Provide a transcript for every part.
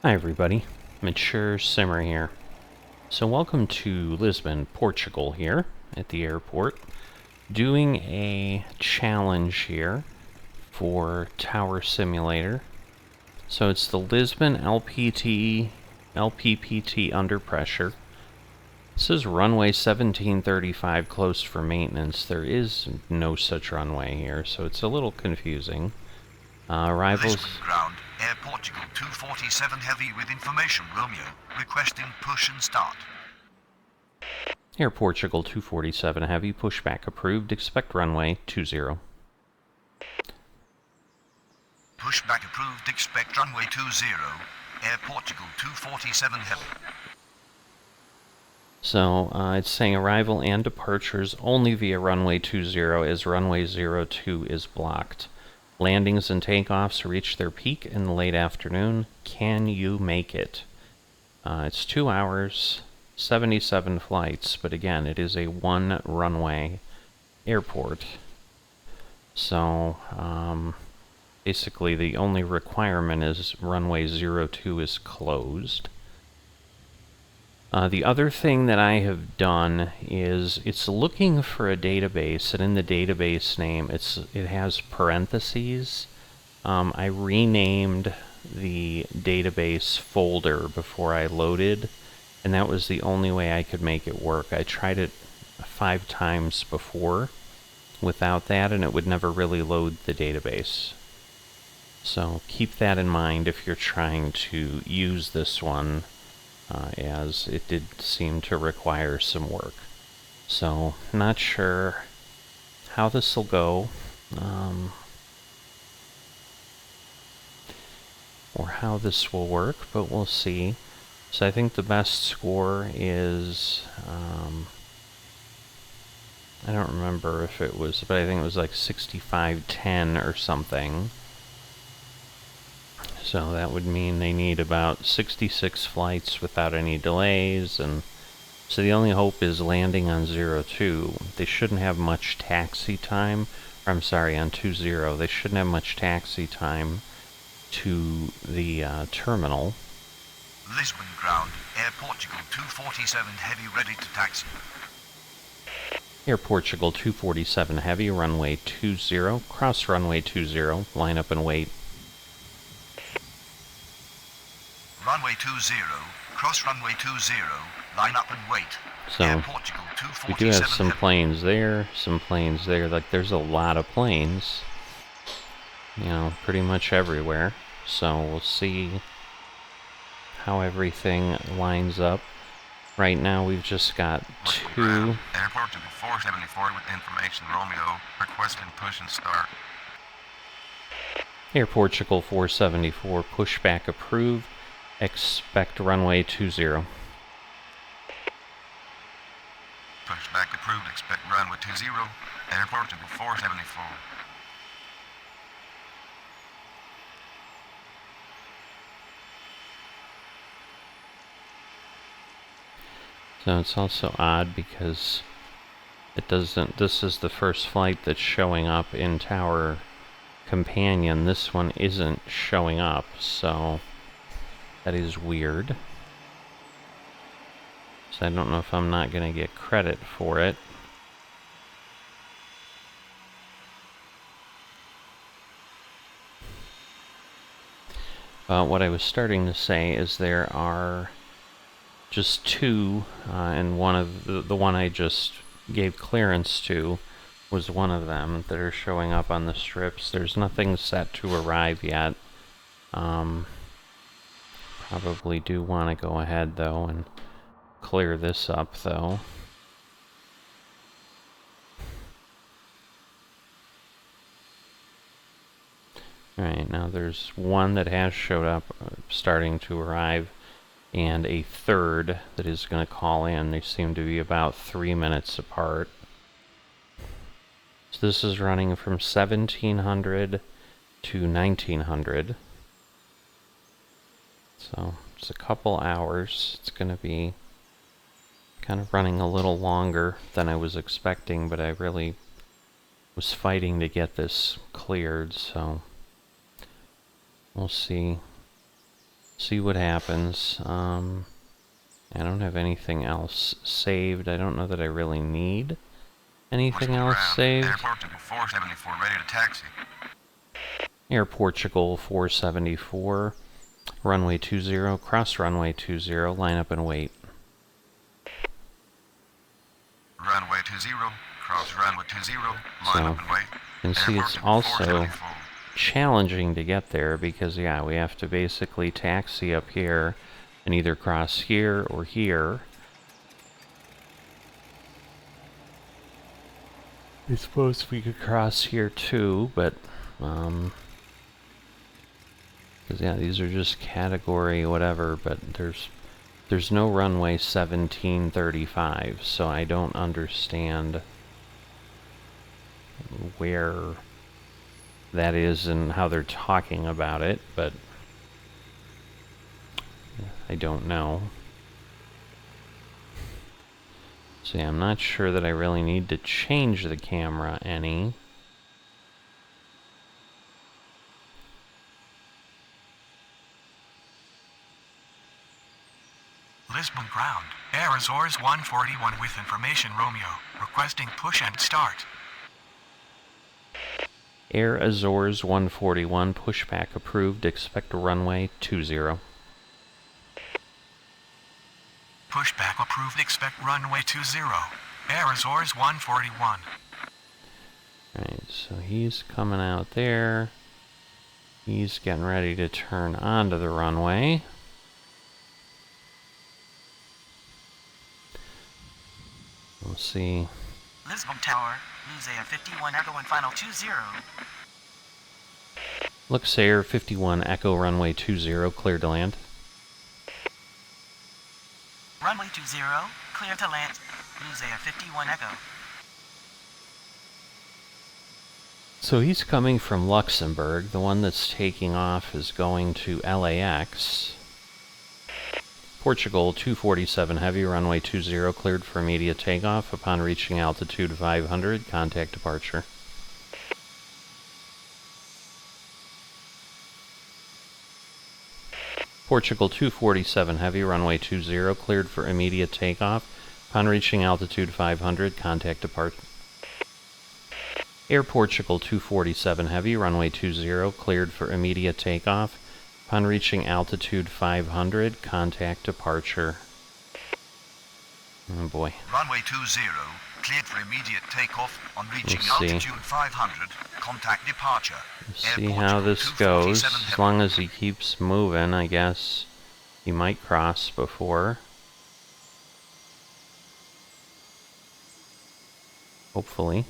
Hi everybody, Mature Simmer here. So welcome to Lisbon, Portugal here at the airport. Doing a challenge here for Tower Simulator. So it's the Lisbon LPPT under pressure. This is runway 1735 closed for maintenance. There is no such runway here, so it's a little confusing. Arrivals... Lisbon ground, Air Portugal 247 Heavy with information, Romeo. Requesting push and start. Air Portugal 247 Heavy, pushback approved, expect runway 20. Pushback approved, expect runway 20. Air Portugal 247 Heavy. So, it's saying arrival and departures only via runway 20 as runway 02 is blocked. Landings and takeoffs reach their peak in the late afternoon. Can you make it? It's 2 hours, 77 flights, but again, it is a one-runway airport. So, basically the only requirement is runway 02 is closed. The other thing that I have done is it's looking for a database, and in the database name it has parentheses. I renamed the database folder before I loaded, and that was the only way I could make it work. I tried it 5 times before without that, and it would never really load the database. So keep that in mind if you're trying to use this one, as it did seem to require some work. So, not sure how this will go, or how this will work, but we'll see. So I think the best score is, I don't remember if it was, but I think it was like 65-10 or something. So that would mean they need about 66 flights without any delays, and so the only hope is landing on 02. They shouldn't have much taxi time, or I'm sorry, on 20. They shouldn't have much taxi time to the terminal. Lisbon ground, Air Portugal 247 Heavy ready to taxi. Air Portugal 247 Heavy, runway 20, cross runway 20, line up and wait. Runway 20, cross runway 20, line up and wait. So, Air Portugal 247 we do have some Heavy. planes there, some planes there. Like, there's a lot of planes, you know, pretty much everywhere. So we'll see how everything lines up. Right now we've just got 2. Air Portugal 474 with information, Romeo. Requesting push and start. Air Portugal 474, pushback approved. Expect runway 20. Pushback approved, expect runway 20. Air Portugal 474. So it's also odd because it doesn't, this is the first flight that's showing up in Tower Companion. This one isn't showing up, so that is weird. So I don't know if I'm not going to get credit for it. What I was starting to say is there are just 2, and one of the one I just gave clearance to was one of them that are showing up on the strips. There's nothing set to arrive yet. Probably do want to go ahead though and clear this up though. Alright, now there's one that has showed up, starting to arrive, and a third that is going to call in. They seem to be about 3 minutes apart. So this is running from 1700 to 1900. So it's a couple hours. It's going to be kind of running a little longer than I was expecting, but I really was fighting to get this cleared, so we'll see. See what happens. I don't have anything else saved. I don't know that I really need anything Lisbon else ground, saved. Air Portugal 474, ready to taxi. Air Portugal 474, runway 20, cross runway 20, line up and wait. Runway 20, cross runway 20, line up and wait. You can see it's Portugal also 474. challenging to get there because, yeah, we have to basically taxi up here and either cross here or here. I suppose we could cross here too, but, because, yeah, these are just category whatever, but there's no runway 1735, so I don't understand where that is and how they're talking about it, but I don't know. So yeah, I'm not sure that I really need to change the camera any. Lisbon ground, Air Azores 141 with information Romeo, requesting push and start. Air Azores 141, pushback approved, expect runway 20. Pushback approved, expect runway 20. Air Azores 141. Alright, so he's coming out there. He's getting ready to turn onto the runway. We'll see. Lisbon Tower, lose Air 51 Echo and final 20. Looks Air 51 Echo runway 20, cleared to land. Runway 20, clear to land. Lose Air 51 Echo. So he's coming from Luxembourg. The one that's taking off is going to LAX. Portugal 247 heavy, runway 20, cleared for immediate takeoff. Upon reaching altitude 500, contact departure. Portugal 247 heavy, runway 20, cleared for immediate takeoff. Upon reaching altitude 500, contact departure. Air Portugal 247 heavy, runway 20, cleared for immediate takeoff. Upon reaching altitude 500, contact departure. Oh boy. Runway 20, cleared for immediate takeoff on reaching Let's see. altitude 500. Contact departure. Let's Air see how Portugal this goes. 247 As heavy. long as he keeps moving, I guess he might cross before. Hopefully.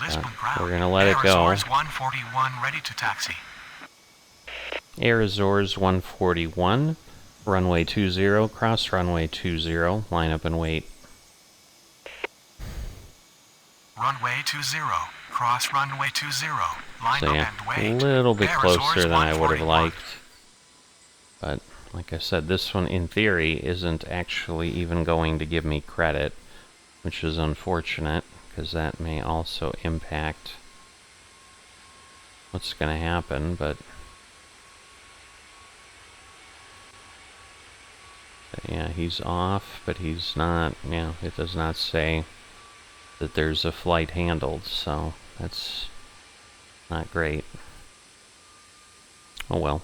Lisbon ground, we're gonna let Air it go. Azores 141 ready to taxi. Air Azores 141, runway 20, cross runway 20, line up and wait. Runway 20, cross runway 20, line So up yeah, and a wait. little bit Air closer Azores than I would have 141. liked. But, like I said, this one, in theory, isn't actually even going to give me credit, which is unfortunate, because that may also impact what's going to happen, but yeah, he's off, but he's not, yeah, it does not say that there's a flight handled, so that's not great. Oh well.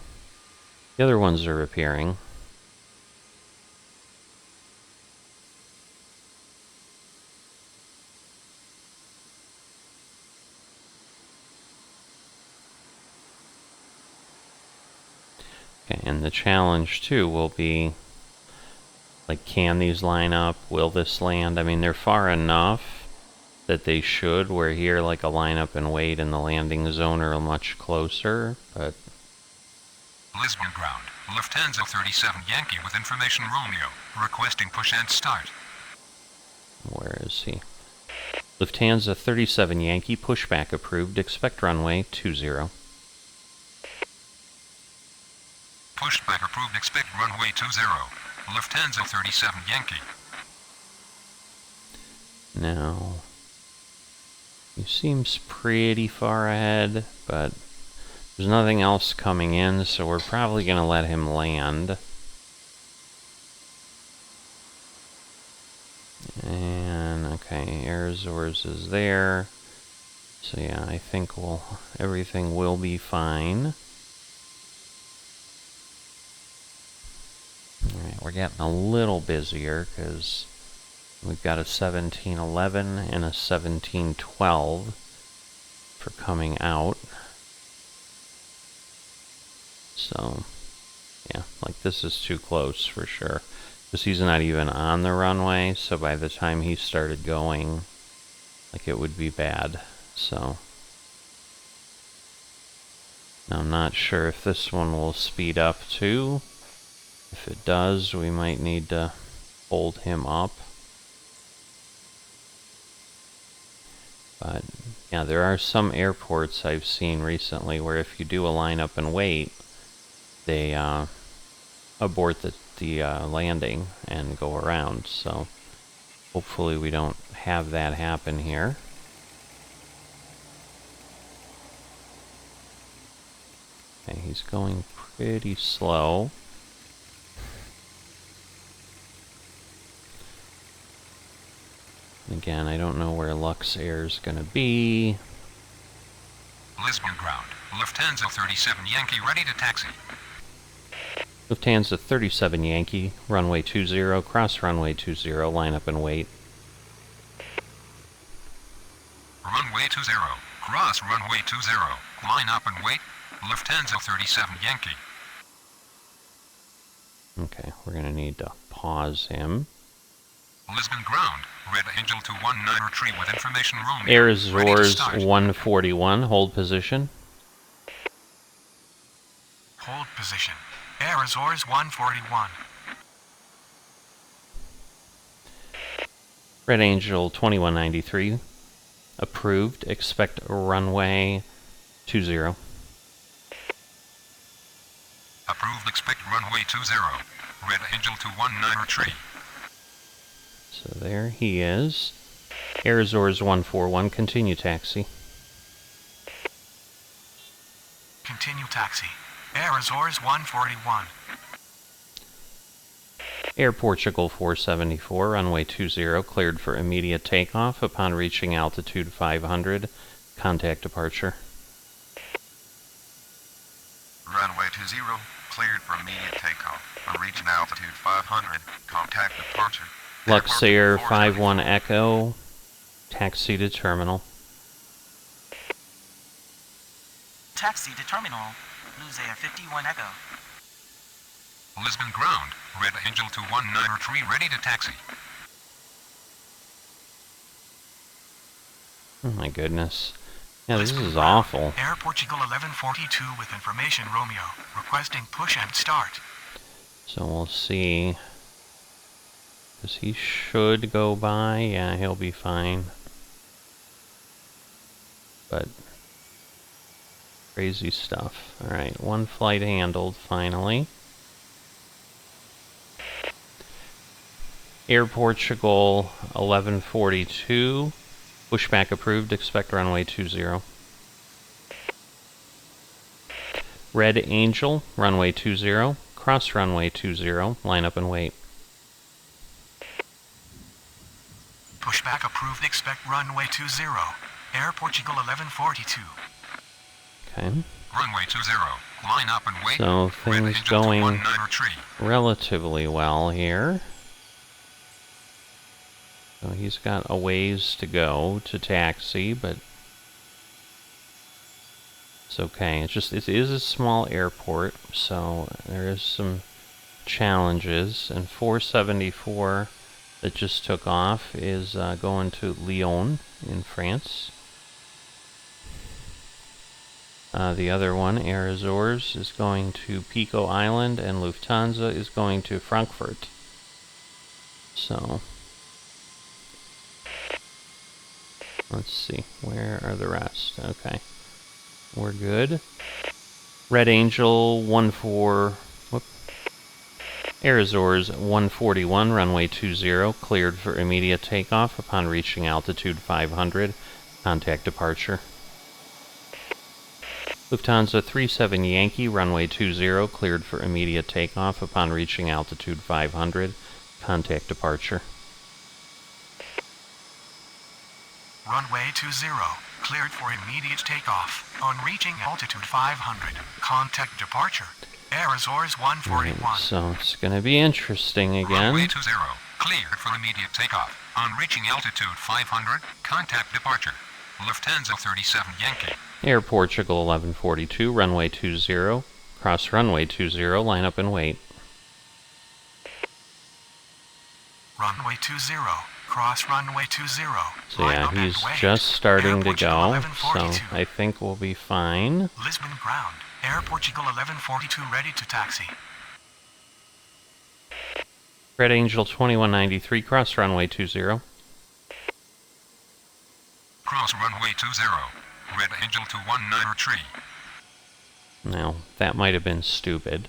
The other ones are appearing. Okay, and the challenge too will be, like, can these line up? Will this land? I mean, they're far enough that they should, where here, like, a line up and wait and the landing zone are much closer, but Lisbon ground, Lufthansa 37 Yankee with information Romeo, requesting push and start. where is he? Lufthansa 37 Yankee, pushback approved, expect runway 20. Pushback approved, expect runway 20. Lufthansa 37 Yankee. Now, he seems pretty far ahead, but There's nothing else coming in, so we're probably going to let him land. And, okay, Arizors is there. So yeah, I think everything will be fine. Alright, we're getting a little busier because we've got a 1711 and a 1712 for coming out. So, yeah, like this is too close for sure. Because he's not even on the runway, so by the time he started going, like it would be bad. So, I'm not sure if this one will speed up too. If it does, we might need to hold him up. But, yeah, there are some airports I've seen recently where if you do a lineup and wait, they abort the landing and go around. So, hopefully we don't have that happen here. Okay, he's going pretty slow. Again, I don't know where Lux Air is going to be. Lisbon ground. Lufthansa 37 Yankee ready to taxi. Lufthansa 37 Yankee, runway 20, cross runway 20, line up and wait. Runway 20, cross runway 20, line up and wait. Lufthansa 37 Yankee. Okay, we're going to need to pause him. Lisbon ground. Red Angel 219 retrieve with information room. Arizors 141, hold position. Hold position. Arizors 141. Red Angel 2193, approved, expect runway 20. Approved, expect runway 20. Red Angel 219 retrieve. So there he is. Arizors 141, continue taxi. Continue taxi. Arizors 141. Air Portugal 474, runway 20, cleared for immediate takeoff. Upon reaching altitude 500, contact departure. Runway 20, cleared for immediate takeoff. On reaching altitude 500, contact departure. Luxair 51 Echo, taxi to terminal. Taxi to terminal. Lose Air 51 Echo. Lisbon ground. Red Angel 219 retrieve ready to taxi. Oh my goodness. Yeah, this is awful. Air Portugal 1142 with information Romeo. Requesting push and start. So we'll see. Because he should go by. Yeah, he'll be fine. But crazy stuff. Alright, one flight handled finally. Air Portugal 1142. Pushback approved. Expect runway 20. Red Angel, runway 20. Cross runway 20. Line up and wait. Pushback approved. Expect runway 20. Air Portugal 1142. Okay. Runway 20. Line up and wait. So Red things Angel going 219 retrieve. relatively well here. So he's got a ways to go to taxi, but it's okay. It is a small airport, so there is some challenges. And 474 that just took off is going to Lyon in France. The other one, Air Azores, is going to Pico Island, and Lufthansa is going to Frankfurt. So let's see, where are the rest? Okay, we're good. Red Angel 14, Air Azores 141, runway 20, cleared for immediate takeoff. Upon reaching altitude 500, contact departure. Lufthansa 37 Yankee, runway 20, cleared for immediate takeoff upon reaching altitude 500. Contact departure. Runway 20, cleared for immediate takeoff. On reaching altitude 500, contact departure. Air Azores 141. Right, so it's going to be interesting again. Runway 20, cleared for immediate takeoff. On reaching altitude 500, contact departure. Lufthansa 37 Yankee. Air Portugal 1142, runway 20, cross runway 20, line up and wait. Runway 20, cross runway 20. So yeah, he's just starting to go, so I think we'll be fine. Lisbon ground. Air Portugal 1142 ready to taxi. Red Angel 2193, cross runway 20. Cross runway 20. Red Angel 2193. Now, that might have been stupid.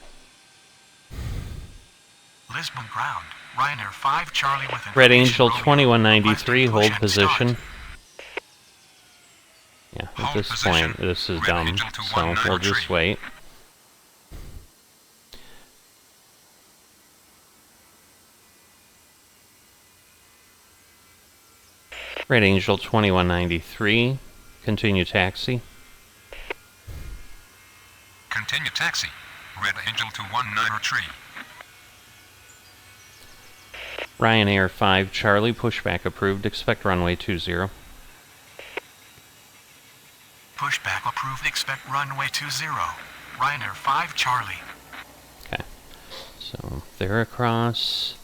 Lisbon ground. Ryanair 5 Charlie with Red information Angel Romeo, 2193, requesting hold push and position. start. Yeah, at Hold this position. point, this is Red dumb, Angel so we'll 2193. just wait. Red Angel 2193, continue taxi. Continue taxi. Red Angel 2193. Ryanair 5 Charlie, pushback approved, expect runway 20. Pushback approved. Expect runway 20. Ryanair 5 Charlie. Okay, so they're across.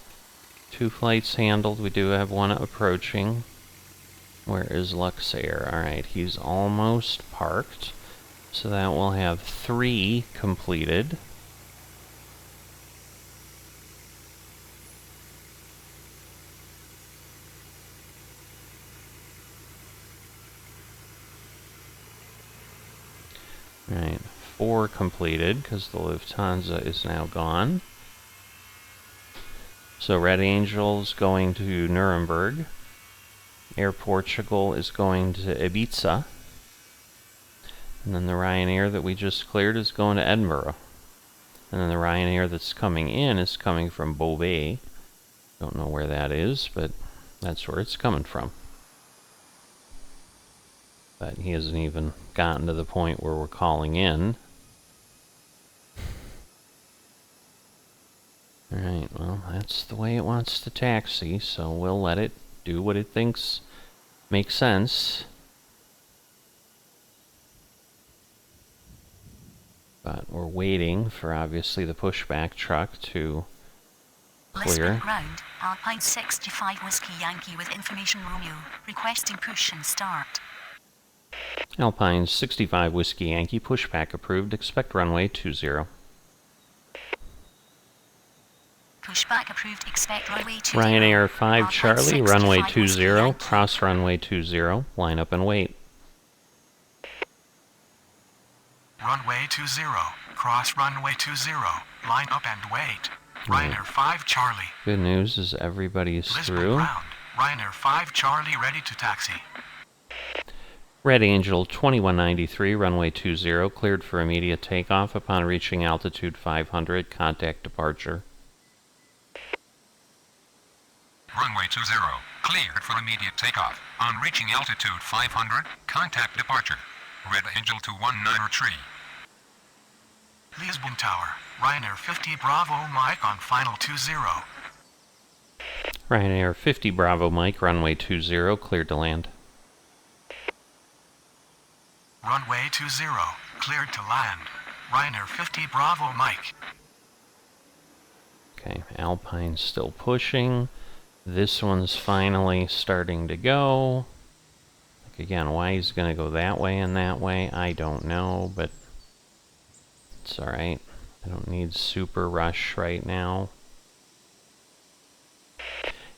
2 flights handled, we do have one approaching. Where is Luxair? Alright, he's almost parked. So that will have 3 completed. Alright, 4 completed, because the Lufthansa is now gone. So Red Angel's going to Nuremberg. Air Portugal is going to Ibiza. And then the Ryanair that we just cleared is going to Edinburgh. And then the Ryanair that's coming in is coming from Beauvais. Don't know where that is, but that's where it's coming from. But he hasn't even gotten to the point where we're calling in. Alright, well, that's the way it wants to taxi, so we'll let it do what it thinks makes sense. But we're waiting for, obviously, the pushback truck to Lisbon clear. ground. Alpine 65 Whiskey Yankee with information Romeo, requesting push and start. Alpine 65 Whiskey Yankee, pushback approved, expect runway 20. Pushback approved. Expect runway 20. Ryanair 5 Alpine Charlie, 65 runway Whiskey 20, Yankee. cross runway 20, line up and wait. Runway 20. Cross runway 20. Line up and wait. Ryanair 5 Charlie. Good news is everybody's Lisbon through. ground. Ryanair 5 Charlie ready to taxi. Red Angel 2193, runway 20, cleared for immediate takeoff upon reaching altitude 500, contact departure. Runway 20, cleared for immediate takeoff. On reaching altitude 500, contact departure. Red Angel 2193. Lisbon Tower. Ryanair 50 Bravo Mike on final 20. Ryanair 50 Bravo Mike, runway 20, cleared to land. Runway 20. Cleared to land. Ryanair 50 Bravo Mike. Okay, Alpine's still pushing. This one's finally starting to go. Like again, why he's going to go that way and that way, I don't know, but it's alright. I don't need super rush right now.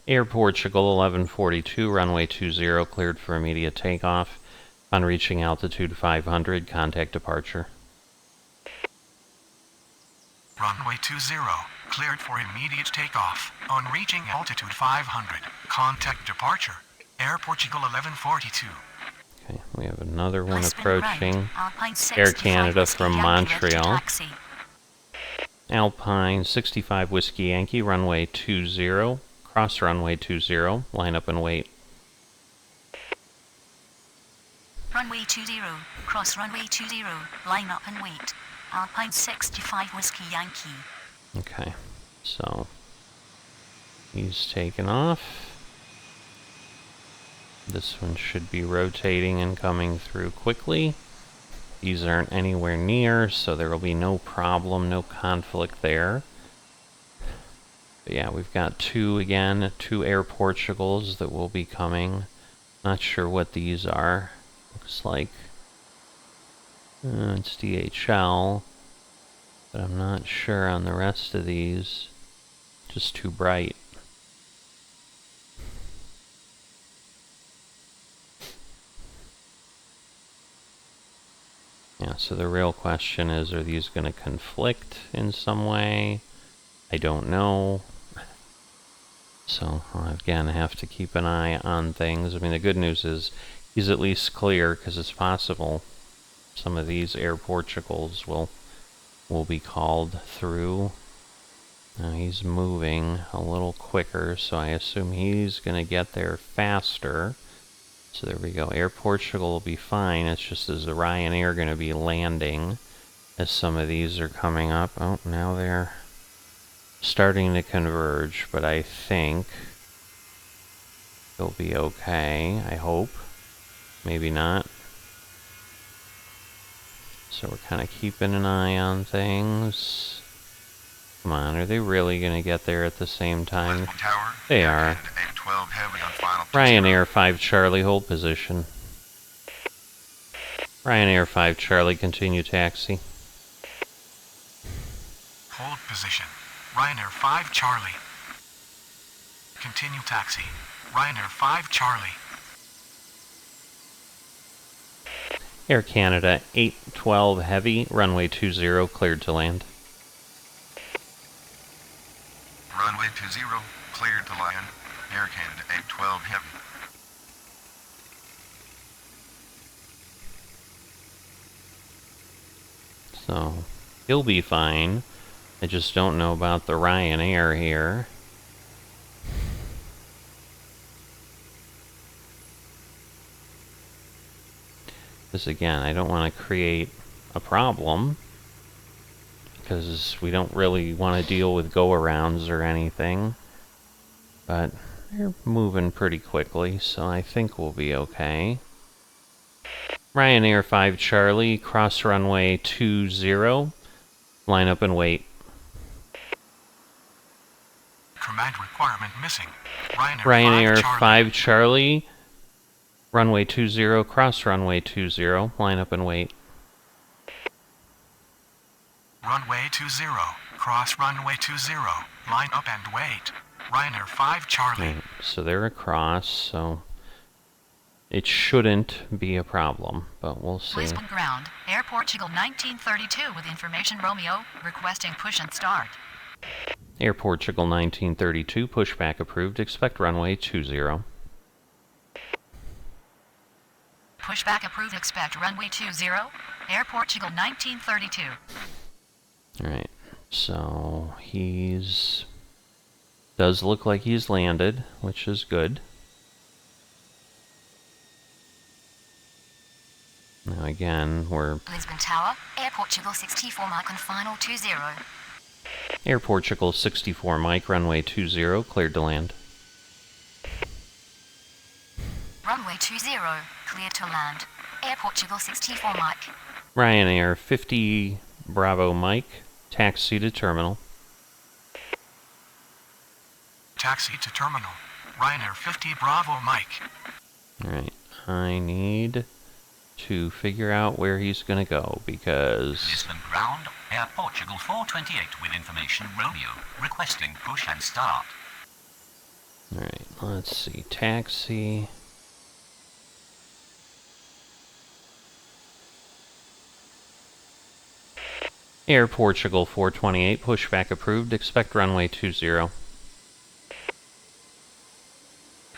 Air Portugal 1142, runway 20, cleared for immediate takeoff. On reaching altitude 500, contact departure. Runway 20. Cleared for immediate takeoff. On reaching altitude 500, contact departure. Air Portugal 1142. Okay, we have another one Lisbon approaching. ground, Alpine Air 65 Canada Whiskey from Yankee ready to Montreal. taxi. Alpine 65 Whiskey Yankee, runway 20, cross runway 20, line up and wait. Runway 20, cross runway 20, line up and wait. Alpine 65 Whiskey Yankee. Okay, so he's taken off. This one should be rotating and coming through quickly. These aren't anywhere near, so there will be no problem, no conflict there. But yeah, we've got two Air Portugals that will be coming. Not sure what these are. Looks like it's DHL, but I'm not sure on the rest of these. Just too bright. Yeah, so the real question is, are these going to conflict in some way? I don't know. So, again, I have to keep an eye on things. I mean, the good news is he's at least clear, because it's possible some of these Air Portugals will be called through. Now he's moving a little quicker, so I assume he's going to get there faster. So there we go. Air Portugal will be fine. It's just is the Ryanair going to be landing as some of these are coming up. Oh, now they're starting to converge, but I think they'll be okay. I hope. Maybe not. So we're kind of keeping an eye on things. Come on, are they really going to get there at the same time? Lisbon Tower. They Air are. Canada 812 heavy on final. Ryanair 5 Charlie, hold position. Ryanair 5 Charlie, continue taxi. Hold position. Ryanair 5 Charlie. Continue taxi. Ryanair 5 Charlie. Air Canada 812 Heavy, runway 20, cleared to land. Runway 20, cleared to land. Air Canada 812 heavy. So, he'll be fine. I just don't know about the Ryanair here. Because again, I don't want to create a problem, because we don't really want to deal with go-arounds or anything. But they're moving pretty quickly, so I think we'll be okay. Ryanair 5 Charlie, cross runway 20, line up and wait. Command requirement missing. Ryanair 5 5 Charlie, runway 20, cross runway 20, line up and wait. Runway 20, cross runway 20, line up and wait. Ryanair 5 Charlie. Right, so they're across, so it shouldn't be a problem, but we'll see. Lisbon ground, Air Portugal 1932 with information Romeo, requesting push and start. Air Portugal 1932, pushback approved, expect runway 20. Pushback approved, expect runway 20, Air Portugal 1932. Alright, so does look like he's landed, which is good. Now again, we're Lisbon Tower, Air Portugal 64 Mike on final 20. Air Portugal 64 Mike, runway 20, cleared to land. Runway 20, clear to land. Air Portugal 64 Mike. Ryanair 50 Bravo Mike, taxi to terminal. Taxi to terminal. Ryanair 50 Bravo Mike. Alright, I need to figure out where he's gonna go, because Lisbon ground, Air Portugal 428 with information Romeo, requesting push and start. alright, let's see, taxi. Air Portugal 428, pushback approved, expect runway 20.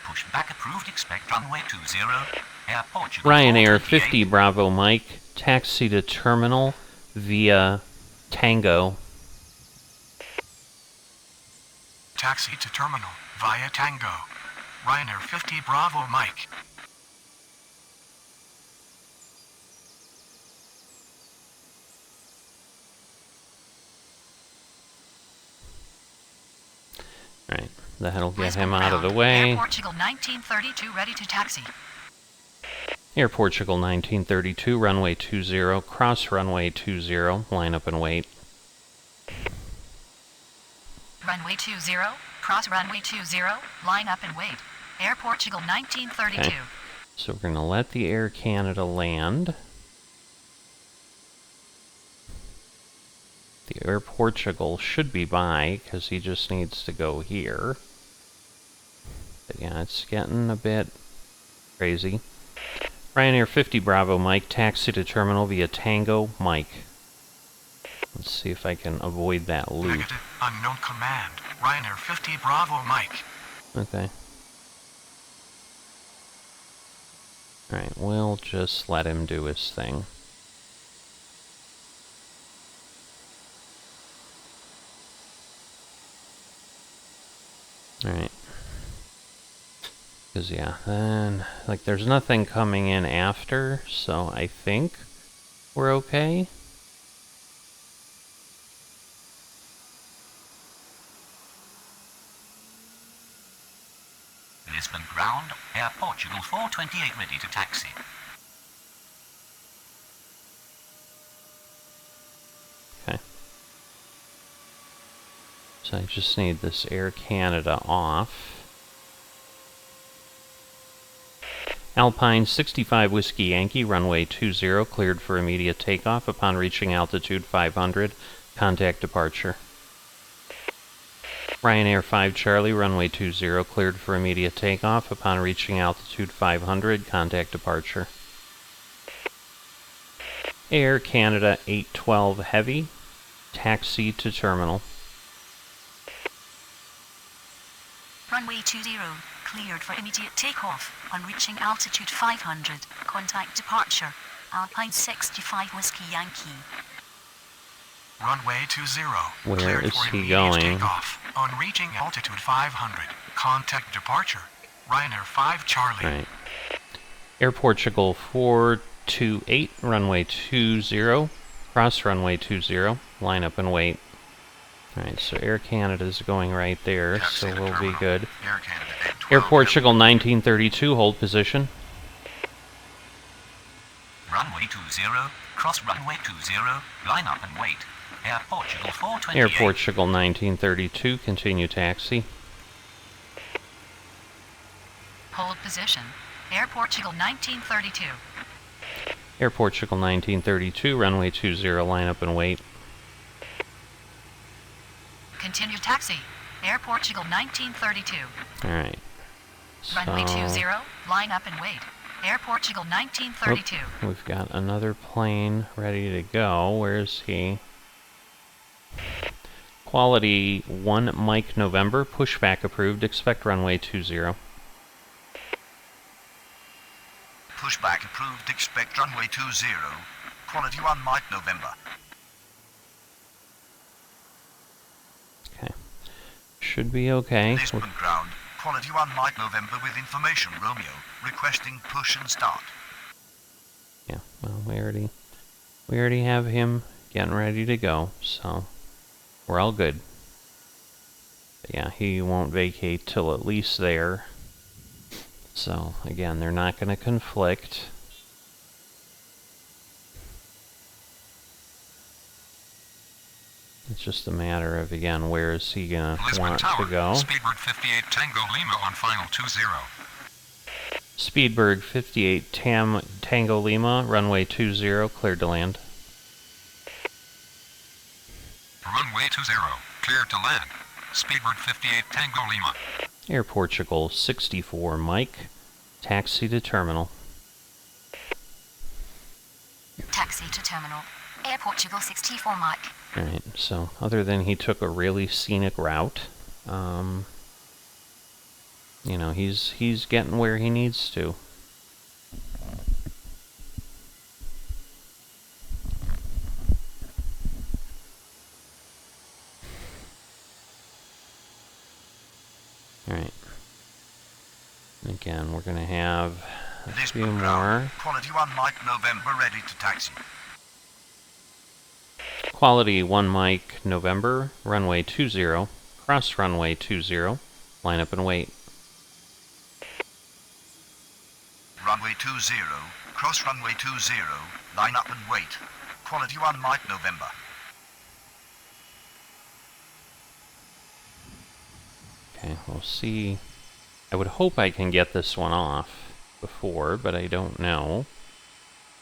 Push back approved, expect runway 20. Air Portugal Ryanair 428. 50 Bravo Mike, taxi to terminal via Tango. Taxi to terminal via Tango. Ryanair 50 Bravo Mike. Alright, that'll get Lisbon him out of the ground. way. Air Portugal 1932 ready to taxi. Air Portugal 1932, runway 20, cross runway 20, line up and wait. Runway 20, cross runway 20, line up and wait. Air Portugal 1932. Okay. So we're going to let the Air Canada land. The Air Portugal should be by, because he just needs to go here. But yeah, it's getting a bit crazy. Ryanair 50 Bravo Mike, taxi to terminal via Tango Mike. Let's see if I can avoid that loop. Negative. Unknown command. Ryanair 50 Bravo Mike. Okay. Alright, we'll just let him do his thing. Alright. Because, yeah, then, like, there's nothing coming in after, so I think we're okay. Lisbon ground. Air Portugal 428 ready to taxi. Okay. So I just need this Air Canada off. Alpine 65 Whiskey Yankee, runway 20, cleared for immediate takeoff upon reaching altitude 500. Contact departure. Ryanair 5 Charlie, runway 20, cleared for immediate takeoff upon reaching altitude 500. Contact departure. Air Canada 812 Heavy, taxi to terminal. Runway 20, cleared for immediate takeoff on reaching altitude 500. Contact departure. Alpine 65 Whiskey Yankee. Runway 20. Where Cleared is for he immediate going? takeoff on reaching altitude 500. Contact departure. Ryanair 5 Charlie. Right. Air Portugal 428, runway 20, cross runway 20, line up and wait. Alright, so Air Canada's going right there, Taxi so to we'll be terminal. good. Air Canada 812. Air Portugal 1932, hold position. Runway 20, cross runway 20, line up and wait. Air Portugal 428. Air Portugal 1932, continue taxi. Hold position. Air Portugal 1932. Air Portugal 1932, runway 20, line up and wait. Continue taxi. Air Portugal 1932. Alright. Runway 20, So, line up and wait. Air Portugal 1932. we've got another plane ready to go. Where's he? Quality 1 Mike November, pushback approved, expect runway 20. Pushback approved, expect runway 20. Quality 1 Mike November. Okay. Should be okay. Lisbon ground, quality 1 Mike November with information Romeo, requesting push and start. Yeah, well, we already have him getting ready to go, so we're all good. But yeah, he won't vacate till at least there. So, again, they're not going to conflict. It's just a matter of, again, where is he going to Lisbon want Tower, to go. Speedbird 58 Tango Lima on final 20. Speedbird 58 Tango Lima, runway 20, cleared to land. Runway 20, cleared to land. Speedbird 58 Tango Lima. Air Portugal 64 Mike, taxi to terminal. Taxi to terminal. Air Portugal 64 Mike. Alright, so other than he took a really scenic route, you know, he's getting where he needs to. Alright. Again, we're going to have a few Lisbon more. ground. Quality 1 Mike November ready to taxi. Quality 1 Mike November, runway 20, cross runway 20, line up and wait. Runway 20, cross runway 20, line up and wait. Quality 1 Mike November. Okay, we'll see. I would hope I can get this one off before, but I don't know.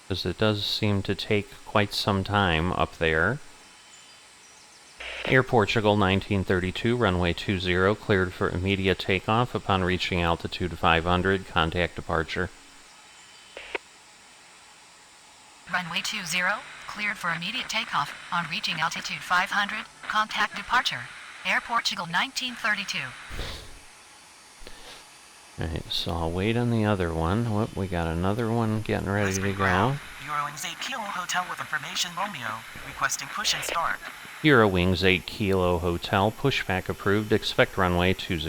Because it does seem to take quite some time up there. Air Portugal 1932, runway 20, cleared for immediate takeoff upon reaching altitude 500, contact departure. Runway 20, cleared for immediate takeoff on reaching altitude 500, contact departure. Air Portugal 1932. Alright, so I'll wait on the other one. Whoop, we got another one getting ready to go. Eurowings 8 Kilo Hotel with information Romeo, requesting push and start. Eurowings 8 Kilo Hotel, pushback approved, expect runway 20.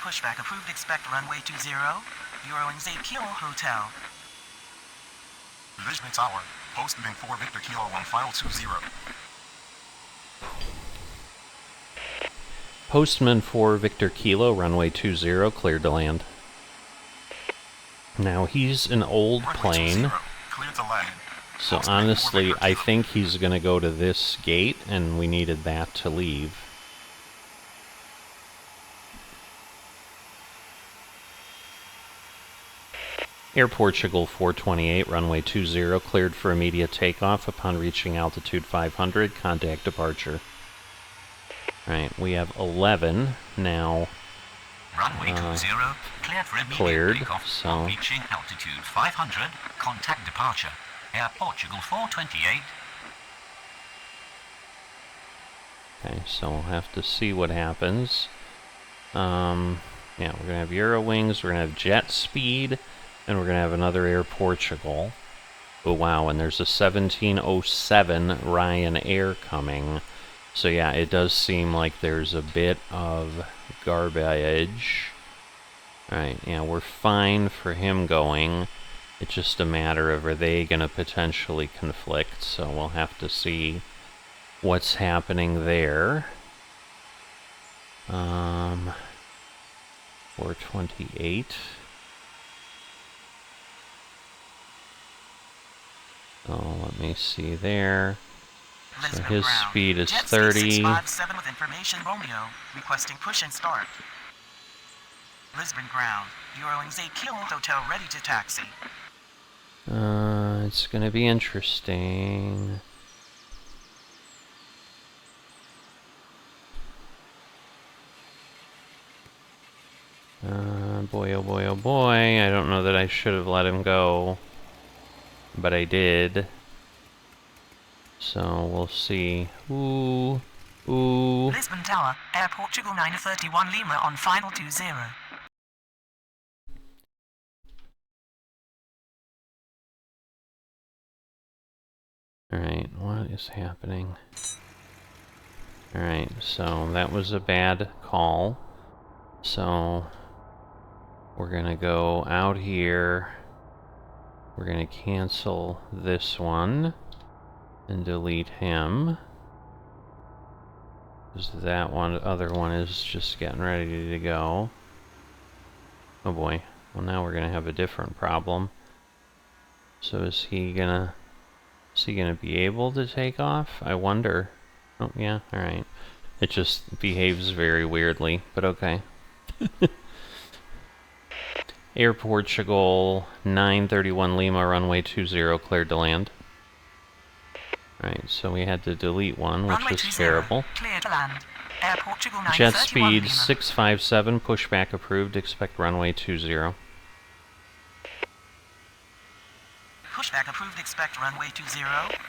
Pushback approved, expect runway 20. Eurowings 8 Kilo Hotel. Lisbon Tower, Postman 4 Victor Kilo 1 Final 20. Postman 4 Victor Kilo, runway 20, cleared to land. Now, he's an old plane, Cleared to land. so honestly, I think he's going to go to this gate, and we needed that to leave. Air Portugal 428, runway 20, cleared for immediate takeoff upon reaching altitude 500, contact departure. Alright, we have 11 now. Runway 20, cleared for immediate Cleared, takeoff so- on reaching altitude 500, contact departure. Air Portugal 428. Okay, so we'll have to see what happens. Yeah, we're going to have Eurowings, we're going to have jet speed, and we're going to have another Air Portugal. Oh wow, and there's a 1707 Ryanair coming. So yeah, it does seem like there's a bit of garbage. Alright, yeah, we're fine for him going. It's just a matter of, are they going to potentially conflict? So we'll have to see what's happening there. 428. So let me see there. So Lisbon his ground. speed is Jet 30. 657 with information Romeo, requesting push and start. Lisbon ground. Eurowings 8 Kilo Hotel ready to taxi. It's gonna be interesting. Boy, oh boy, oh boy. I don't know that I should have let him go, but I did. So we'll see. Ooh, ooh. Lisbon Tower, Air Portugal 931 Lima on final 20. Alright, what is happening? Alright, so that was a bad call. So we're gonna go out here. We're gonna cancel this one and delete him. Because that one, other one is just getting ready to go. Oh boy. Well, now we're gonna have a different problem. So is he gonna be able to take off? I wonder. Oh yeah, alright. It just behaves very weirdly, but okay. Air Portugal 931 Lima, runway 20, cleared to land. Alright, so we had to delete one, which Runway was 20, terrible. clear to land. Air Portugal Jet 931 speed Lima. 657, pushback approved, expect runway 20. Pushback approved, expect runway 20.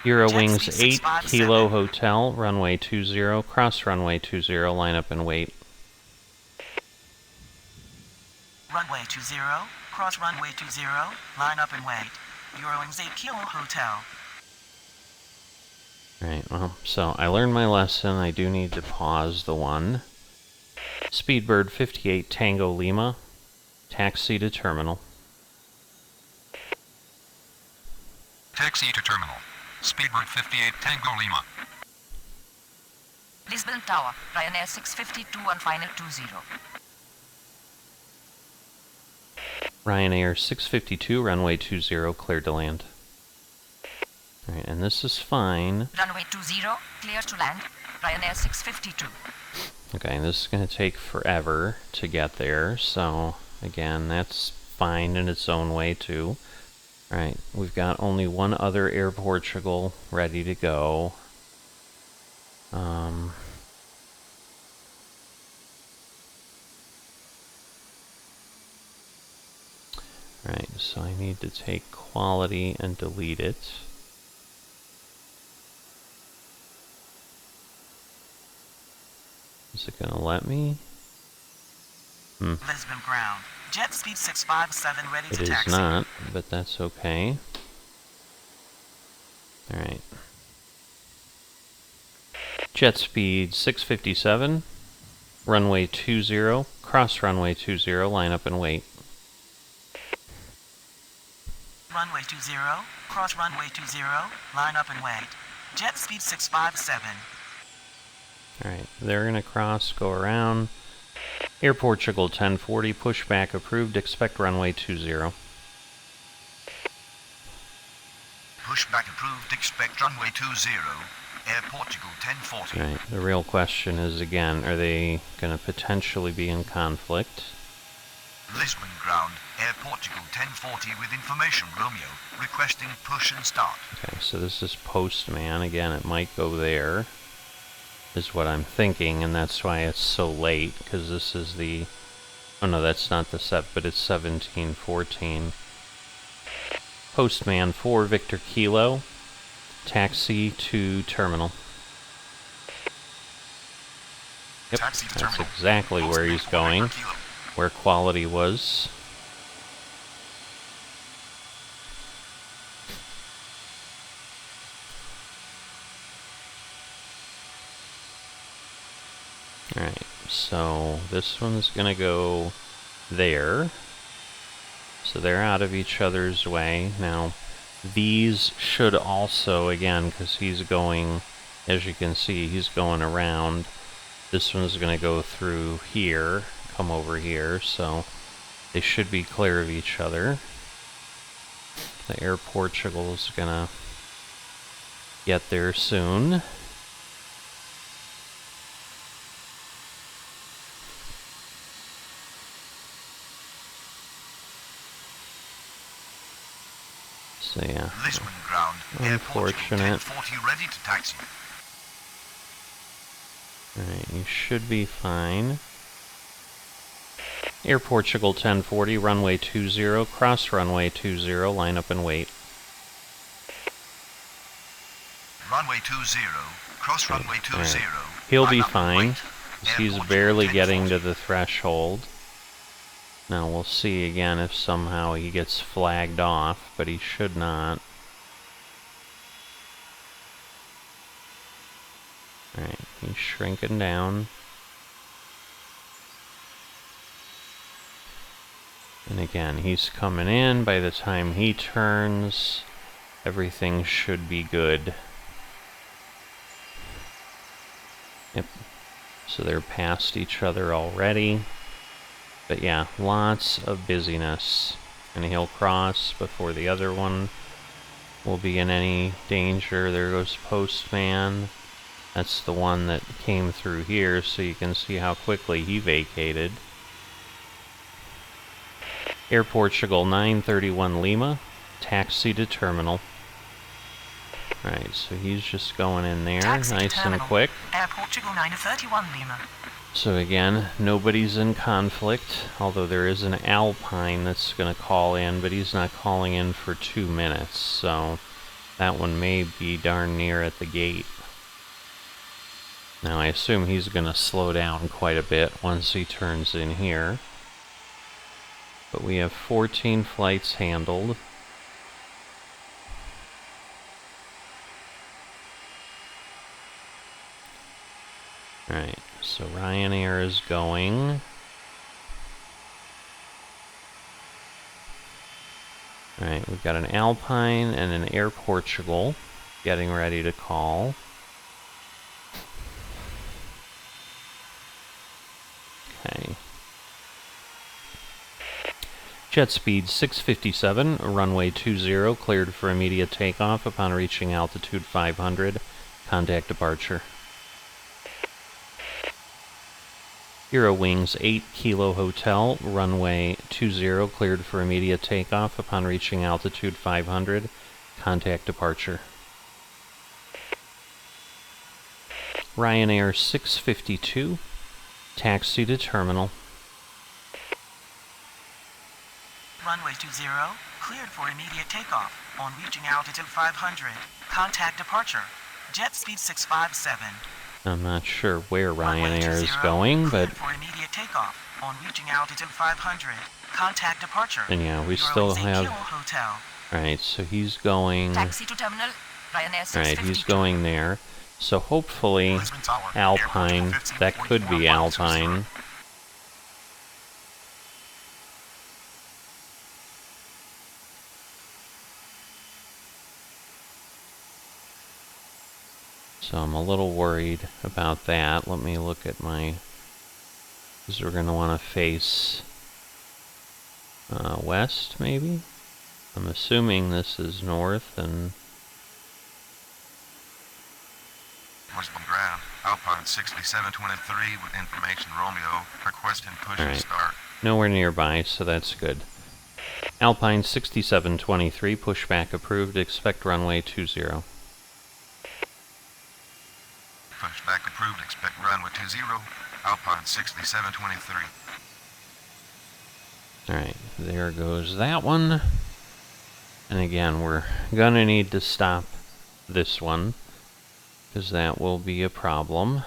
Eurowings Jet speed 8 657. Kilo Hotel, runway 20, cross runway 20, line up and wait. Runway 20, cross runway 20, line up and wait. Eurowings 8 Kilo Hotel. Right, well, so I learned my lesson. I do need to pause the one. Speedbird 58 Tango Lima, taxi to terminal. Taxi to terminal. Speedbird 58 Tango Lima. Lisbon Tower, Ryanair 652 on final 20. Ryanair 652, runway 20, cleared to land. Alright, and this is fine. Runway 20, clear to land. Ryanair 652. Okay, this is going to take forever to get there, so again, that's fine in its own way too. Alright, we've got only one other Air Portugal ready to go. Alright, so I need to take quality and delete it. Is it gonna let me? Lisbon ground. Jet speed 657 ready It to is taxi. not, but that's okay. Alright. Jet speed 657, runway 20, cross runway 20, line up and wait. Runway 20, cross runway 20, line up and wait. Jet speed 657. Alright, they're gonna cross, go around. Air Portugal 1040, pushback approved, expect runway 20. Pushback approved, expect runway 20. Air Portugal 1040. Right, the real question is again, are they gonna potentially be in conflict? Lisbon ground. Air Portugal 1040 with information Romeo. Requesting push and start. Okay, so this is Postman, again it might go there, is what I'm thinking, and that's why it's so late, because this is the... Oh no, that's not the set, but it's 1714. Postman 4 Victor Kilo, taxi to terminal. Yep, Taxi to that's terminal. exactly where Postman he's 4 going, Victor Kilo. where quality was. Alright, so this one's gonna go there. So they're out of each other's way. Now, these should also, again, because he's going, as you can see, he's going around. This one's gonna go through here, come over here, so they should be clear of each other. The Air Portugal's gonna get there soon. So yeah, Lisbon ground. Air Portugal unfortunate. 1040 ready to taxi. Alright, you should be fine. Air Portugal 1040, runway 20, cross runway 20, line up and wait. Runway 20, cross runway 20. Alright. He'll line be up and fine, wait. 'cause Air he's Portugal barely getting 1040. to the threshold. Now we'll see again if somehow he gets flagged off, but he should not. Alright, he's shrinking down. And again, he's coming in. By the time he turns, everything should be good. Yep. So they're past each other already. But yeah, lots of busyness. And he'll cross before the other one will be in any danger. There goes Postman. That's the one that came through here, so you can see how quickly he vacated. Air Portugal 931 Lima, taxi to terminal. Alright, so he's just going in there, Taxi to nice and terminal. quick. Air Portugal 931 Lima. So again, nobody's in conflict, although there is an Alpine that's going to call in, but he's not calling in for 2 minutes, so that one may be darn near at the gate. Now I assume he's going to slow down quite a bit once he turns in here. But we have 14 flights handled. Alright, so Ryanair is going. Alright, we've got an Alpine and an Air Portugal getting ready to call. Okay. Jet speed 657, runway 20, cleared for immediate takeoff upon reaching altitude 500. Contact departure. Euro Wings 8 Kilo Hotel, runway 20, cleared for immediate takeoff upon reaching altitude 500. Contact departure. Ryanair 652, taxi to terminal. Runway 20, cleared for immediate takeoff. On reaching altitude 500, contact departure. Jet speed 657. I'm not sure where Runway Ryanair is 20, going, cleared but... for immediate takeoff. On reaching altitude 500, contact departure. And yeah, we Euro still Wings 8 have... Kilo Hotel. Alright, so he's going... Taxi to terminal. Ryanair 652. Alright, he's going there. So hopefully Lisbon Tower, Alpine, Air that could be 1544, Alpine. So I'm a little worried about that. Let me look at my... Because we're going to want to face west, maybe? I'm assuming this is north, and... Lisbon ground, Alpine 6723 with information Romeo, requesting push and Alright. start. Nowhere nearby, so that's good. Alpine 6723, pushback approved, expect runway 20. Pushback approved, expect runway 20, Alpine 6723. Alright, there goes that one. And again, we're gonna need to stop this one, because that will be a problem.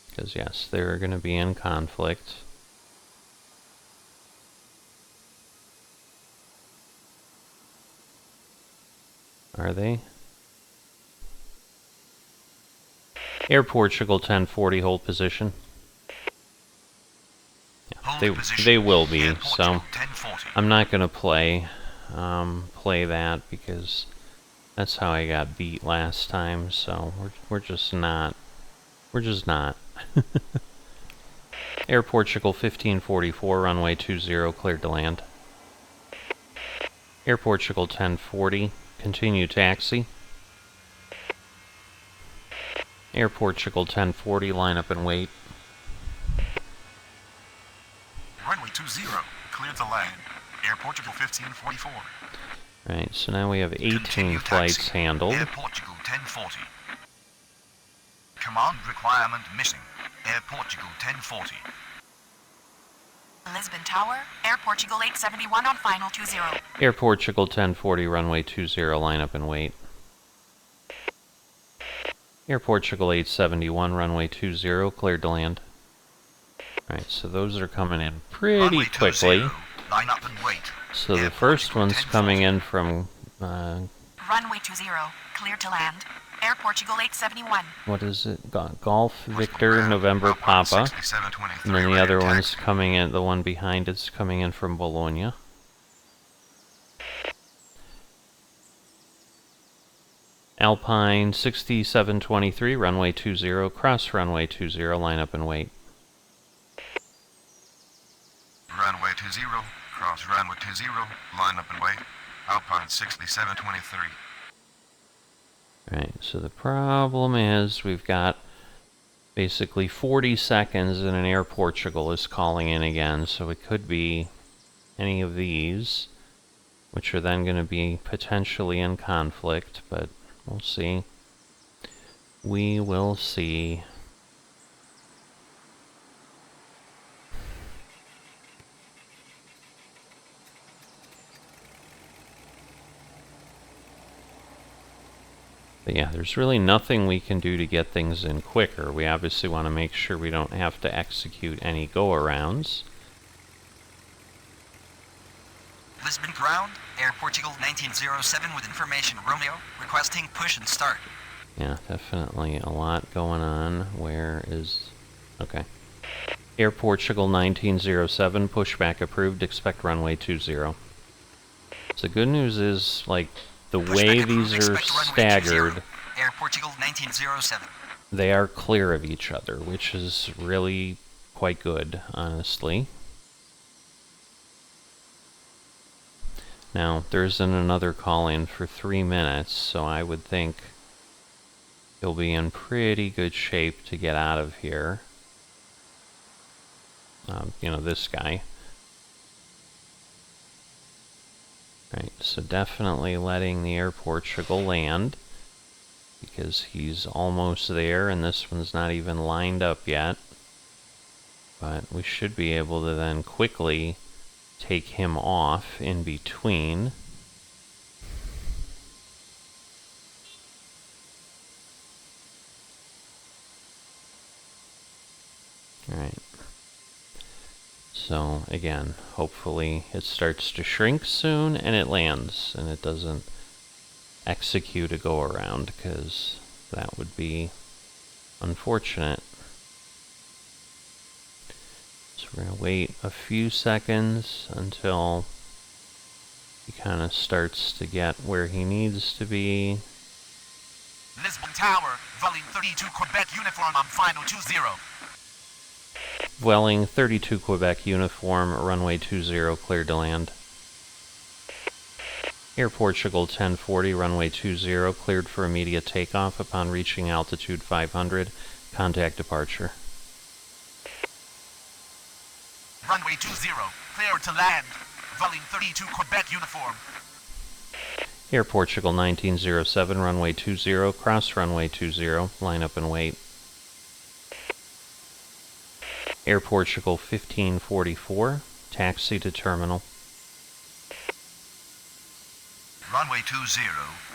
Because yes, they're gonna be in conflict. Are they? Air Portugal 1040, hold position. Yeah, Hold position. they will be, Air so Portugal 1040. I'm not gonna play that because that's how I got beat last time. So we're just not. Air Portugal 1544, runway 20, cleared to land. Air Portugal 1040, continue taxi. Air Portugal 1040, line up and wait. Runway 20, cleared to land. Air Portugal 1544. Right, so now we have 18 Continue flights taxi. handled. Air Portugal 1040. Command requirement missing. Air Portugal 1040. Lisbon Tower, Air Portugal 871 on final 20. Air Portugal 1040, runway 20, line up and wait. Air Portugal 871, runway 20, cleared to land. Alright, so those are coming in pretty Runway quickly. 20. Line up and wait. So Air the first Portugal one's 1040. coming in from, Runway 20, clear to land. Air Portugal 871. what is it? Golf Lisbon Victor ground, November Alpine Papa. 6723, And then the ready other to one's taxi. coming in, the one behind it's coming in from Bologna. Alpine 6723, runway 20, cross runway 20, line up and wait. Runway 20, cross runway 20, line up and wait. Alpine 6723. Right, so the problem is we've got basically 40 seconds and an Air Portugal is calling in again, so it could be any of these, which are then going to be potentially in conflict, but we'll see. We will see. But yeah, there's really nothing we can do to get things in quicker. We obviously want to make sure we don't have to execute any go-arounds. Lisbon ground. Air Portugal 1907 with information Romeo, requesting push and start. Yeah, definitely a lot going on. Where is... Okay. Air Portugal 1907, pushback approved, expect runway 20. So the good news is, like, the way these are staggered, Air Portugal 1907. they are clear of each other, which is really quite good, honestly. Now, there isn't another call-in for 3 minutes, so I would think he'll be in pretty good shape to get out of here. You know, this guy. Right, so definitely letting the Air Portugal land, because he's almost there, and this one's not even lined up yet. But we should be able to then quickly take him off in between. Alright. So, again, hopefully it starts to shrink soon and it lands and it doesn't execute a go-around, because that would be unfortunate. So we're going to wait a few seconds until he kind of starts to get where he needs to be. Lisbon Tower, volume 32 Quebec uniform on final 20. Welling 32 Quebec uniform, runway 20, cleared to land. Air Portugal 1040, runway 20, cleared for immediate takeoff upon reaching altitude 500. Contact departure. Runway 20, clear to land. Volume 32 Quebec uniform. Air Portugal 1907, runway 20, cross runway 20, line up and wait. Air Portugal 1544, taxi to terminal. Runway 20,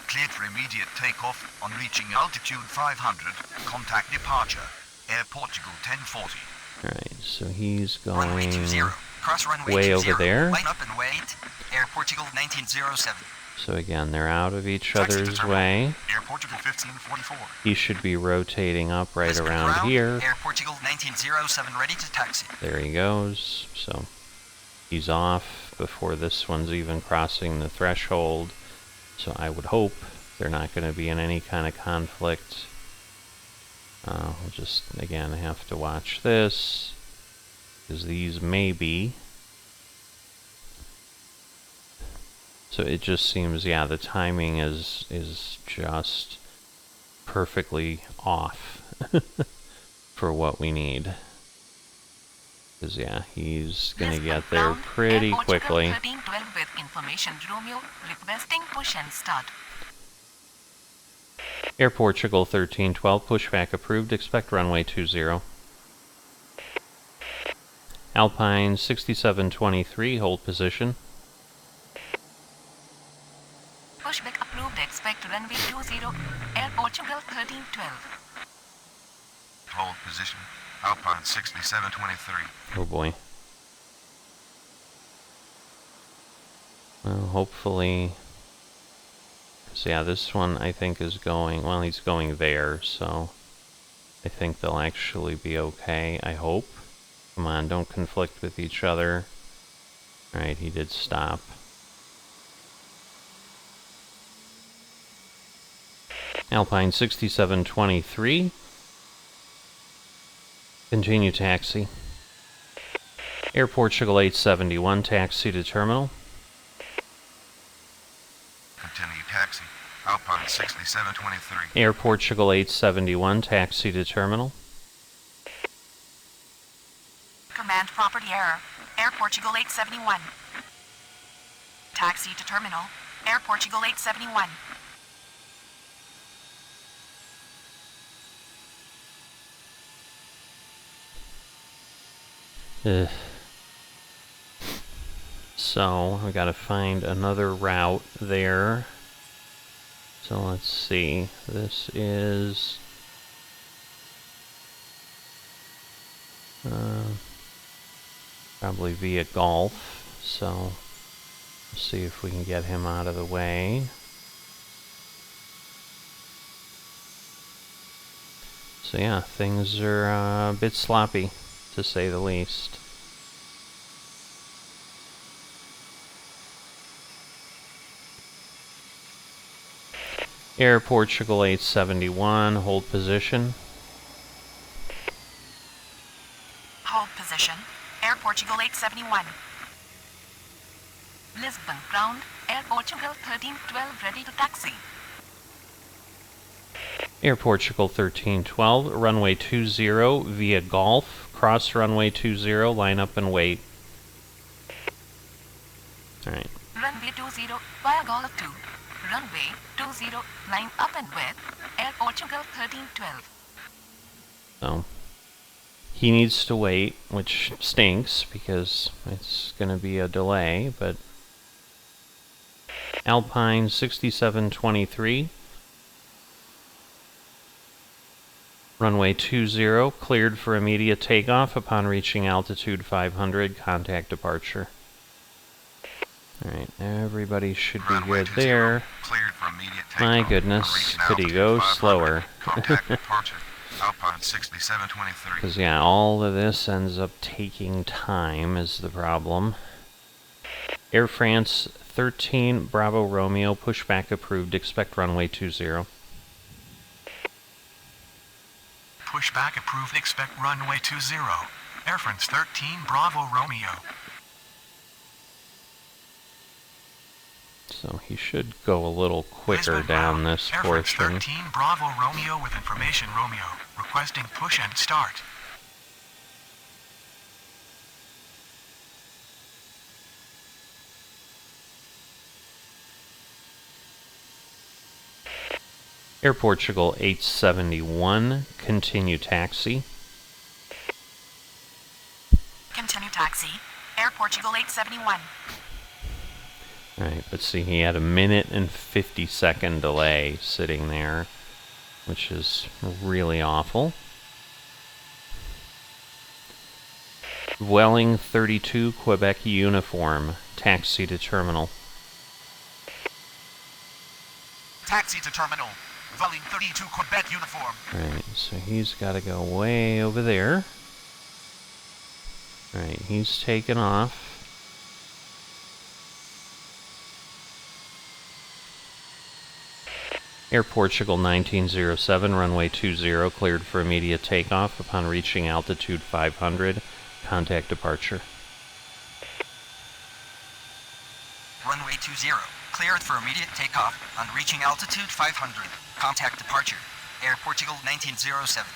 cleared for immediate takeoff on reaching altitude 500. Contact departure. Air Portugal 1040. Alright, so he's Runway 20, going cross runway way 20. over there. Line up and wait. Air Portugal 1907. So again, they're out of each other's way. Air Portugal 1544. He should be rotating up right Lisbon around ground, here. Air Portugal 1907 ready to taxi. There he goes. So he's off before this one's even crossing the threshold. So I would hope they're not going to be in any kind of conflict. We'll just, again, have to watch this, because these may be. So it just seems, yeah, the timing is just perfectly off for what we need. Because, yeah, he's going to get there pretty quickly. 1312 with information Romeo, requesting push and start. Air Portugal 1312, pushback approved, expect runway 20. Alpine 6723, hold position. Pushback approved, expect runway 20. Air Portugal 1312. Hold position. Alpine 6723. Oh boy. Well, hopefully... So yeah, this one I think is going... Well, he's going there, so... I think they'll actually be okay, I hope. Come on, don't conflict with each other. Alright, he did stop. Alpine 6723. Continue taxi. Air Portugal 871, taxi to terminal. Continue taxi. Alpine 6723. Air Portugal 871, taxi to terminal. Command property error. Air Portugal 871. Taxi to terminal. Air Portugal 871. Ugh. So, I gotta find another route there. So let's see. This is... probably via Gulf, so See if we can get him out of the way. So yeah, things are a bit sloppy, to say the least. Air Portugal 871, hold position. Hold position. Air Portugal 871. Lisbon ground, Air Portugal 1312 ready to taxi. Air Portugal 1312, runway 20 via Golf, cross runway 20, line up and wait. Alright. Runway 20 via Golf 2. Runway 20 line up and wait. Air Portugal 1312. So, he needs to wait, which stinks because it's going to be a delay, but Alpine 6723, runway 20, cleared for immediate takeoff upon reaching altitude 500, contact departure. Alright, everybody should be Runway good 20, there. cleared for immediate takeoff. My On goodness, reaching could he altitude go 500, slower? Contact departure. Alpine 6723. Because, yeah, all of this ends up taking time is the problem. Air France 13, Bravo Romeo, pushback approved, expect runway 20. Pushback approved. Expect runway 20. Air France 13 Bravo Romeo. So he should go a little quicker Lisbon down ground. this Air France portion. 13 Bravo Romeo with information Romeo. Requesting push and start. Air Portugal 871, continue taxi. Continue taxi. Air Portugal 871. Alright, but see, he had a 1:50 delay sitting there, which is really awful. Welling 32, Quebec uniform, taxi to terminal. Taxi to terminal. Welling 32 Quebec uniform. Alright, so he's got to go way over there. Alright, he's taken off. Air Portugal 1907, runway 20, cleared for immediate takeoff upon reaching altitude 500, contact departure. Runway 20, cleared for immediate takeoff on reaching altitude 500, contact departure. Air Portugal 1907.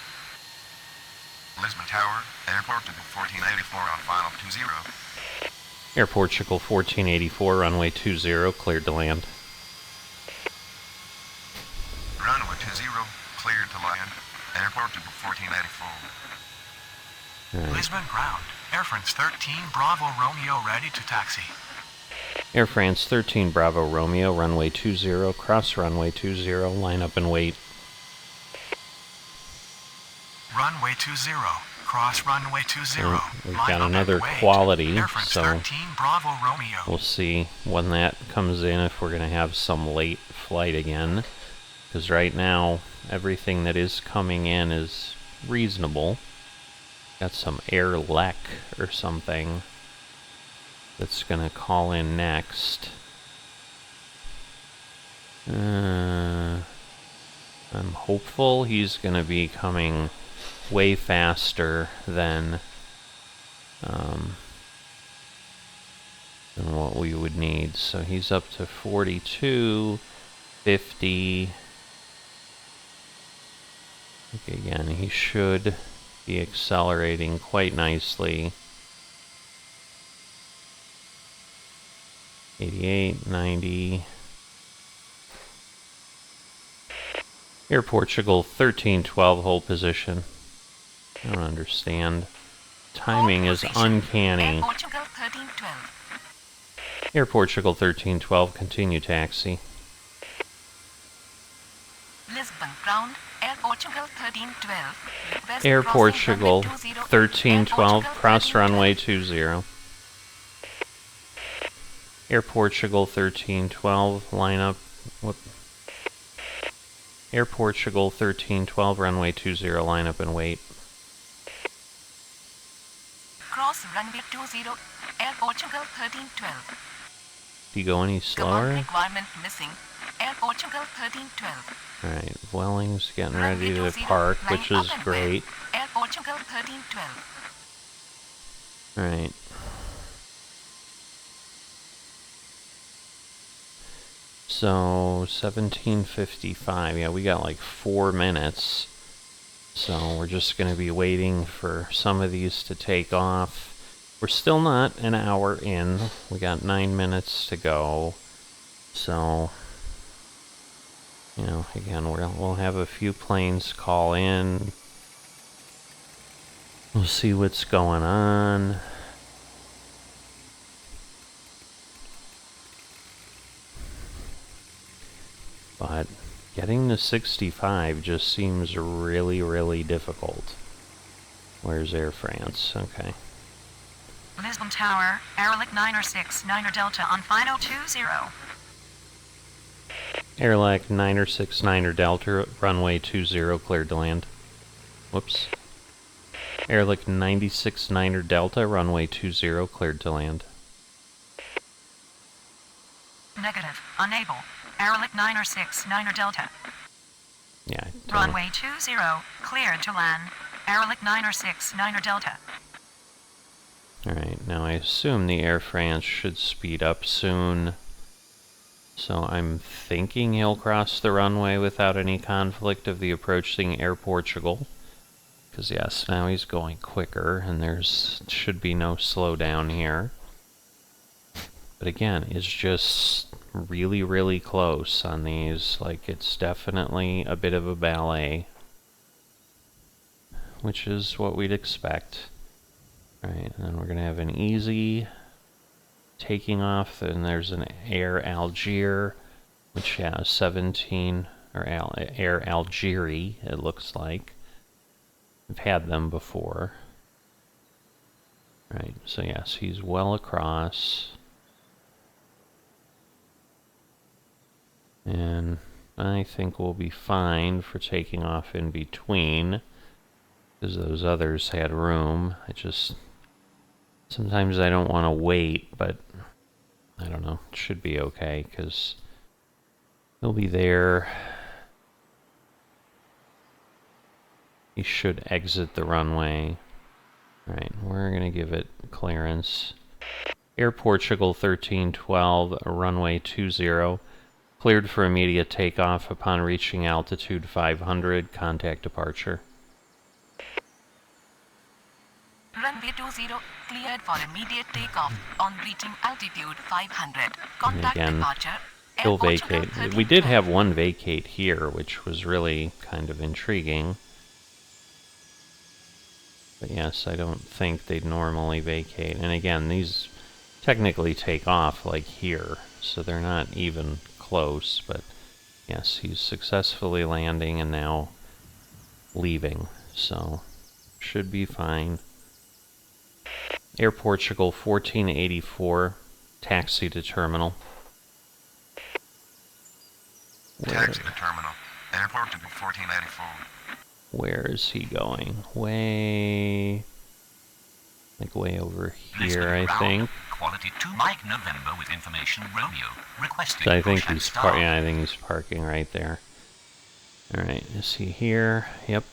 Lisbon Tower, Air Portugal 1484 on final 20. Air Portugal 1484, runway 20, cleared to land. Runway 20, cleared to land. Air Portugal 1484. Alright. Lisbon ground. Air France 13 Bravo Romeo ready to taxi. Air France 13 Bravo Romeo, runway 20, cross runway 20, line up and wait. Runway 20. Cross runway 20. Alright, we've Line got up and another wait. quality, Air France so 13 Bravo Romeo. we'll see when that comes in if we're going to have some late flight again. Because right now, everything that is coming in is reasonable. Got some air lek or something that's going to call in next. I'm hopeful he's going to be coming way faster than what we would need. So he's up to 42, 50. Okay, again, he should be accelerating quite nicely. 88, 90. Air Portugal 1312, hold position. I don't understand. Timing is uncanny. Air Portugal 1312. Air Portugal 1312, continue taxi. Lisbon ground, Air Portugal 1312. West Air crossing Portugal runway 20, 1312, Air cross Portugal runway 1312. 20. Air Portugal 1312, line up. Whoop. Air Portugal 1312, runway 20, line up and wait. Cross runway 20, Air Portugal 1312. Do you go any slower? Command requirement missing. Air Portugal 1312. Alright, Welling's getting Runway ready to 20, park, line which up is and great. with Air Portugal 1312. Alright. So, 17:55. Yeah, we got like 4 minutes. So, we're just going to be waiting for some of these to take off. We're still not an hour in. We got 9 minutes to go. So, you know, again, we'll have a few planes call in. We'll see what's going on. But getting to 65 just seems really, really difficult. Where's Air France? Okay. Lisbon Tower, Airlick 906, 9er Delta on final 20. Airlick 906, 9er Delta, runway 20, cleared to land. Whoops. Airlick 96, 9er Delta, runway 20, cleared to land. Negative, unable. Airlick 906, 9er Delta. Yeah. Runway 20, cleared to land. Airlick 906, 9er Delta. Alright, now I assume the Air France should speed up soon. So I'm thinking he'll cross the runway without any conflict of the approaching Air Portugal. Because yes, now he's going quicker and there's should be no slowdown here. But again, it's just really, really close on these. Like, it's definitely a bit of a ballet. Which is what we'd expect. Alright, and then we're going to have an easy taking off. Then there's an Air Algiers, which has 17, or Air Algerie, it looks like. We've had them before. Right, so yes, he's well across. And I think we'll be fine for taking off in between, because those others had room. Sometimes I don't want to wait, but I don't know, it should be okay, because he'll be there. He should exit the runway. Alright, we're going to give it clearance. Air Portugal 1312, runway 20. Cleared for immediate takeoff upon reaching altitude 500. Contact departure. Runway 20, cleared for immediate takeoff on reaching altitude 500. Contact again, departure. he'll vacate. We did have one vacate here, which was really kind of intriguing. But yes, I don't think they'd normally vacate. And again, these technically take off like here, so they're not even close. But yes, he's successfully landing and now leaving, so should be fine. Air Portugal 1484, taxi to terminal. Taxi to terminal. Air Portugal 1484. Where is he going? Way over here, I think. Quality 2 Mike November with information Romeo requesting. So I think he's I think he's parking right there. All right, is he here? Yep.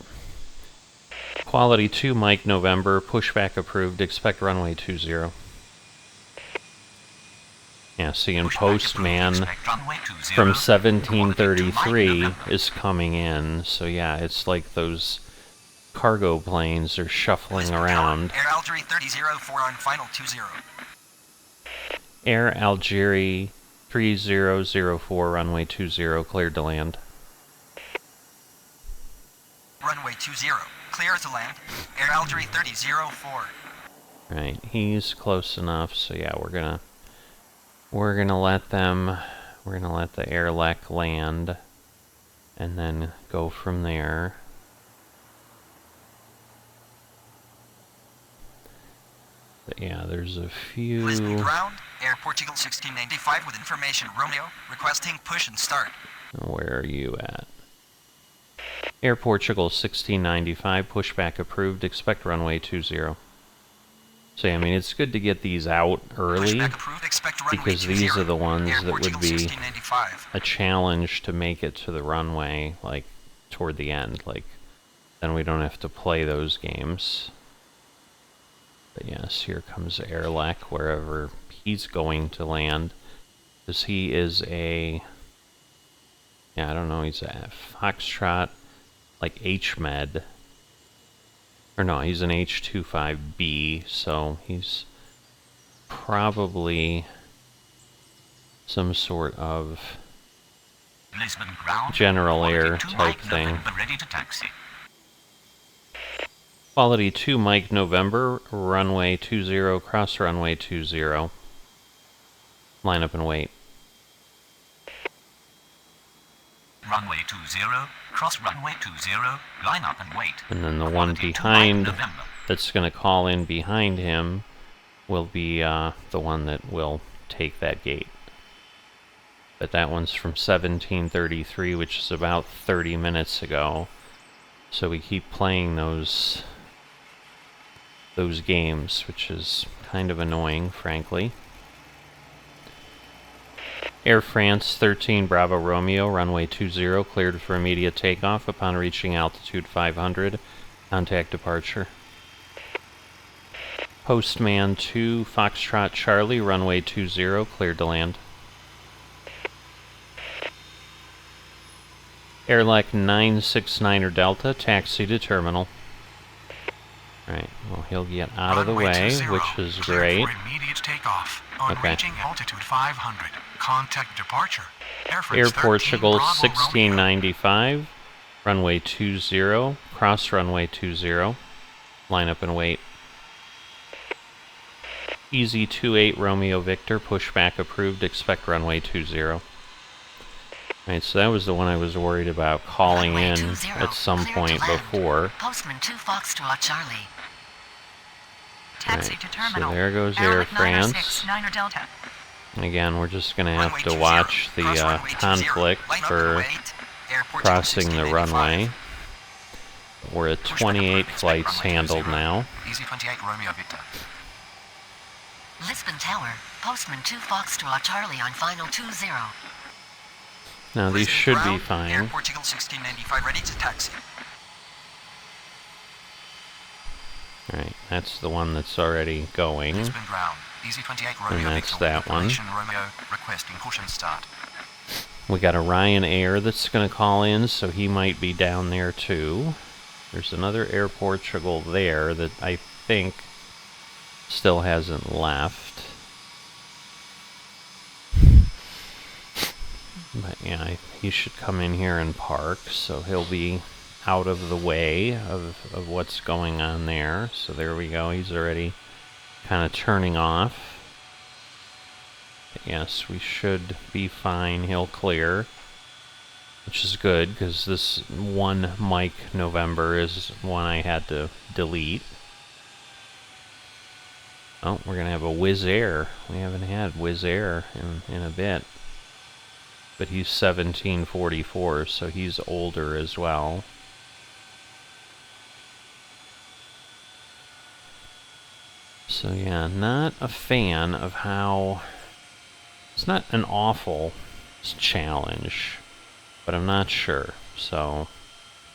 Quality 2 Mike November, pushback approved. Expect runway 20. Yeah, see, and Postman from 1733 is coming in. So yeah, it's like those cargo planes are shuffling around. Air Algerie 3004 on final 20. Air Algerie 3004, runway 20, cleared to land. Runway 20, clear to land. Air Algerie 3004. Right, he's close enough, so yeah, we're gonna let the Airlec land and then go from there. But yeah, there's a few. Lisbon ground, Air Portugal 1695 with information Romeo, requesting push and start. Where are you at? Air Portugal 1695, pushback approved, expect runway 20. So yeah, I mean, it's good to get these out early, Pushback approved, expect runway because 20. these are the ones Air that would Portugal be 1695. a challenge to make it to the runway, like, toward the end. Like, then we don't have to play those games. But yes, here comes Airlek, wherever he's going to land. Because he is a... Yeah, I don't know, he's a Foxtrot, like HMed. Or no, he's an H25B, so he's probably some sort of Lisbon ground. general air Quality 2 type Mike thing. November, ready to taxi. Quality 2 Mike November, runway 20, cross runway 20. Line up and wait. Runway 20, cross runway 20, line up and wait. And then the one Quality 2 Mike behind November. that's going to call in behind him will be the one that will take that gate. But that one's from 1733, which is about 30 minutes ago. So we keep playing those games, which is kind of annoying, frankly. Air France 13 Bravo Romeo, runway 20, cleared for immediate takeoff upon reaching altitude 500. Contact departure. Postman 2 Foxtrot Charlie, runway 20, cleared to land. Airlek 969er Delta, taxi to terminal. Alright, well, he'll get out of the Runway way, 20, which is cleared great. for immediate takeoff. On Okay. reaching altitude 500, contact departure. Air France Air 13 Portugal Bravo Romeo. 1695, runway 20, cross runway 20, line up and wait. Easy 28 Romeo Victor, pushback approved, expect runway 20. Alright, so that was the one I was worried about calling Runway in 20, at some clear to point land. before. Postman 2 Foxtrot Charlie. Taxi Right, to so terminal. there goes Air Airlek 906, France. 9er Delta. Again, we're just going to Runway have to 20, watch the cross runway 20, conflict line up and for wait. Air Portugal crossing the 1695. runway. We're at Pushback 28 approved, expect flights runway handled 20. now. Easy 28 Romeo Victor. Lisbon Tower. Postman 2 Foxtrot Charlie on final 20. Now these Lisbon should be ground, Air fine. Portugal 1695 ready to taxi. Alright, that's the one that's already going. Lisbon ground. Easy 28 Romeo And that's Victor. that one. Operation Romeo requesting push and start. We got a Ryanair that's going to call in, so he might be down there too. There's another Air Portugal there that I think still hasn't left. But yeah, he should come in here and park, so he'll be out of the way of what's going on there. So there we go, he's already kind of turning off. But yes, we should be fine, he'll clear. Which is good, because this one Mike November is one I had to delete. Oh, we're going to have a Wizz Air. We haven't had Wizz Air in a bit. But he's 1744, so he's older as well. So yeah, not a fan of how... It's not an awful challenge, but I'm not sure, so...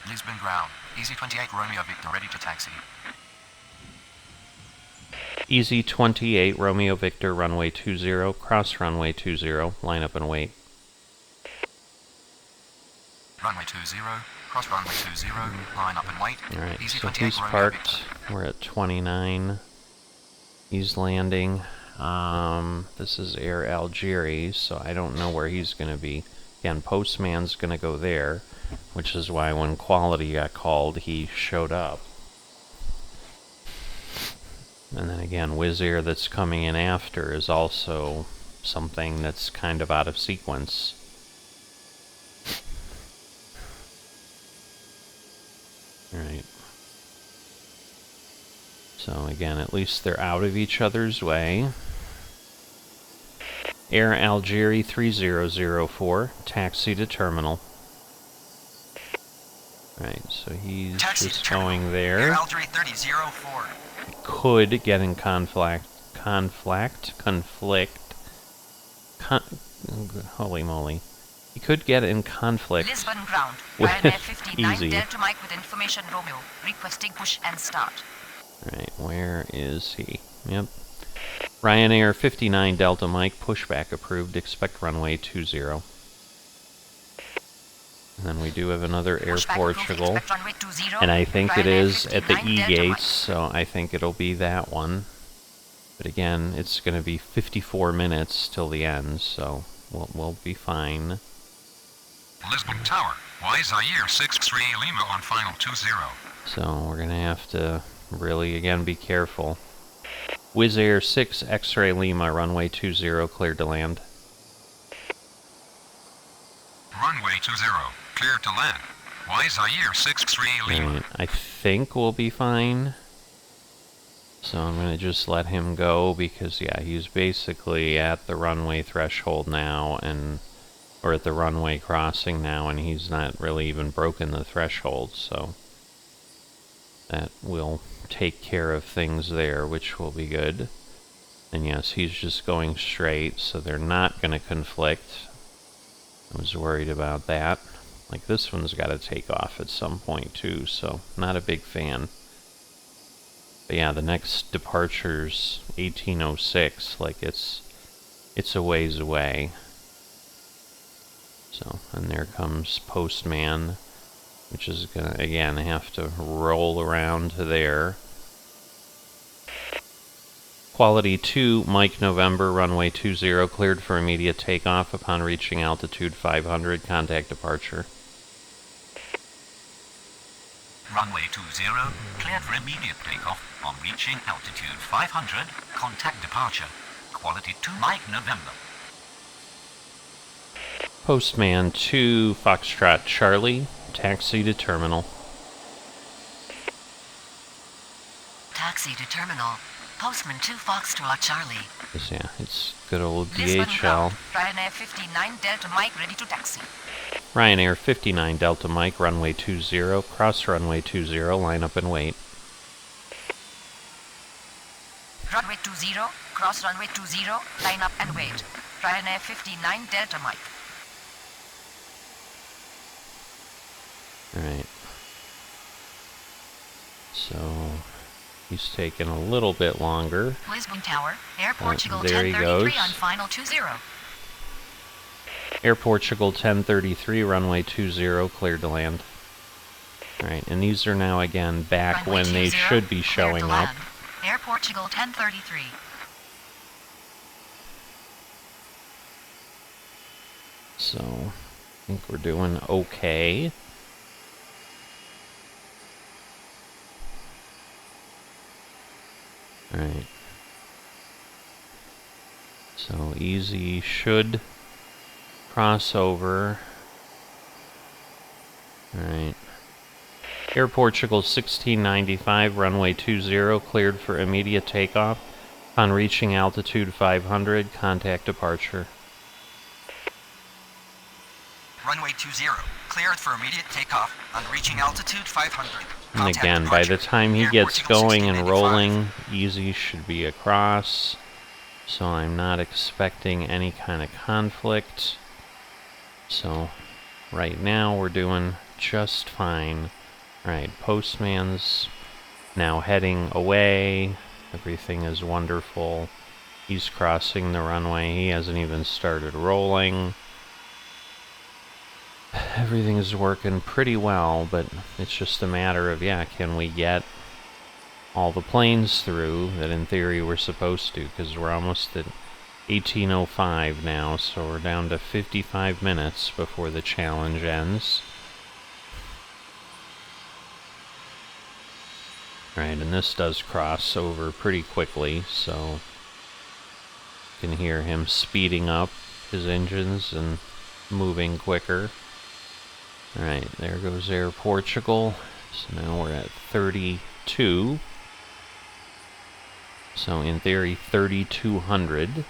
Lisbon ground. Easy 28 Romeo Victor ready to taxi. Easy 28 Romeo Victor, runway 20, cross runway 20, line up and wait. Runway 20, cross runway 20, line up and wait. Alright, Easy so 28 he's Romeo parked. Victor. We're at 29. He's landing. This is Air Algeria, so I don't know where he's going to be. Again, Postman's going to go there, which is why when Quality got called, he showed up. And then again, Wizz Air that's coming in after is also something that's kind of out of sequence. Alright. So again, at least they're out of each other's way. Air Algeria 3004, taxi to terminal. Right, so he's Taxi just to terminal. going there. Air Algeria 3004. Could get in conflict. Holy moly. He could get in conflict Lisbon ground. with Ryanair 59 easy. Delta Mike with information Romeo. Requesting push and start. Right, where is he? Yep. Ryanair 59 Delta Mike, pushback approved, expect runway 20. And then we do have another Air Pushback Portugal. approved, expect runway 20. And I think it Ryanair is at the 59 E Delta Mike. gates, so I think it'll be that one. But again, it's going to be 54 minutes till the end, so we'll be fine. Lisbon Tower, Y Zaire 63 Lima on final 20. So we're going to have to really, again, be careful. Wizz Air 6 X-Ray Lima, runway 20, cleared to land. Runway 20, clear to land. Y Zaire 63 Lima. Right, I think we'll be fine. So I'm going to just let him go because, yeah, he's basically at the runway threshold now, or at the runway crossing now, and he's not really even broken the threshold, so that will take care of things there, which will be good. And yes, he's just going straight, so they're not going to conflict. I was worried about that. Like, this one's got to take off at some point too, so not a big fan. But yeah, the next departure's 1806, like it's a ways away. So, and there comes Postman, which is gonna, again, have to roll around to there. Quality 2, Mike November, runway 20, cleared for immediate takeoff upon reaching altitude 500, contact departure. Runway 20, cleared for immediate takeoff on reaching altitude 500, contact departure. Quality 2, Mike November. Postman 2, Foxtrot Charlie, taxi to terminal. Taxi to terminal. Postman 2 Foxtrot Charlie. Yeah, it's good old Lisbon DHL. ground. Ryanair 59 Delta Mike ready to taxi. Ryanair 59 Delta Mike, runway 20, cross runway 20, line up and wait. Runway 20, cross runway 20, line up and wait. Ryanair 59 Delta Mike. Alright. So, he's taking a little bit longer. Lisbon Tower. Air Portugal there he 1033 goes. on final 20. Air Portugal 1033, runway 20, cleared to land. Alright, and these are now again back Runway when they 20, should be cleared showing to up. land. Air Portugal 1033. So, I think we're doing okay. Alright. So, easy should cross over. Alright. Air Portugal 1695, runway 20, cleared for immediate takeoff. Upon reaching altitude 500, contact departure. Runway 20, cleared for immediate takeoff on reaching altitude 500. And Contact again, by the departure. time he Air gets Portugal going and 1695. rolling, easy should be across. So I'm not expecting any kind of conflict. So right now we're doing just fine. Right, Postman's now heading away. Everything is wonderful. He's crossing the runway. He hasn't even started rolling. Everything is working pretty well, but it's just a matter of, yeah, can we get all the planes through that in theory we're supposed to, because we're almost at 18:05 now, so we're down to 55 minutes before the challenge ends. Right, and this does cross over pretty quickly, so you can hear him speeding up his engines and moving quicker. Alright, there goes Air Portugal. So now we're at 32. So in theory, 3200.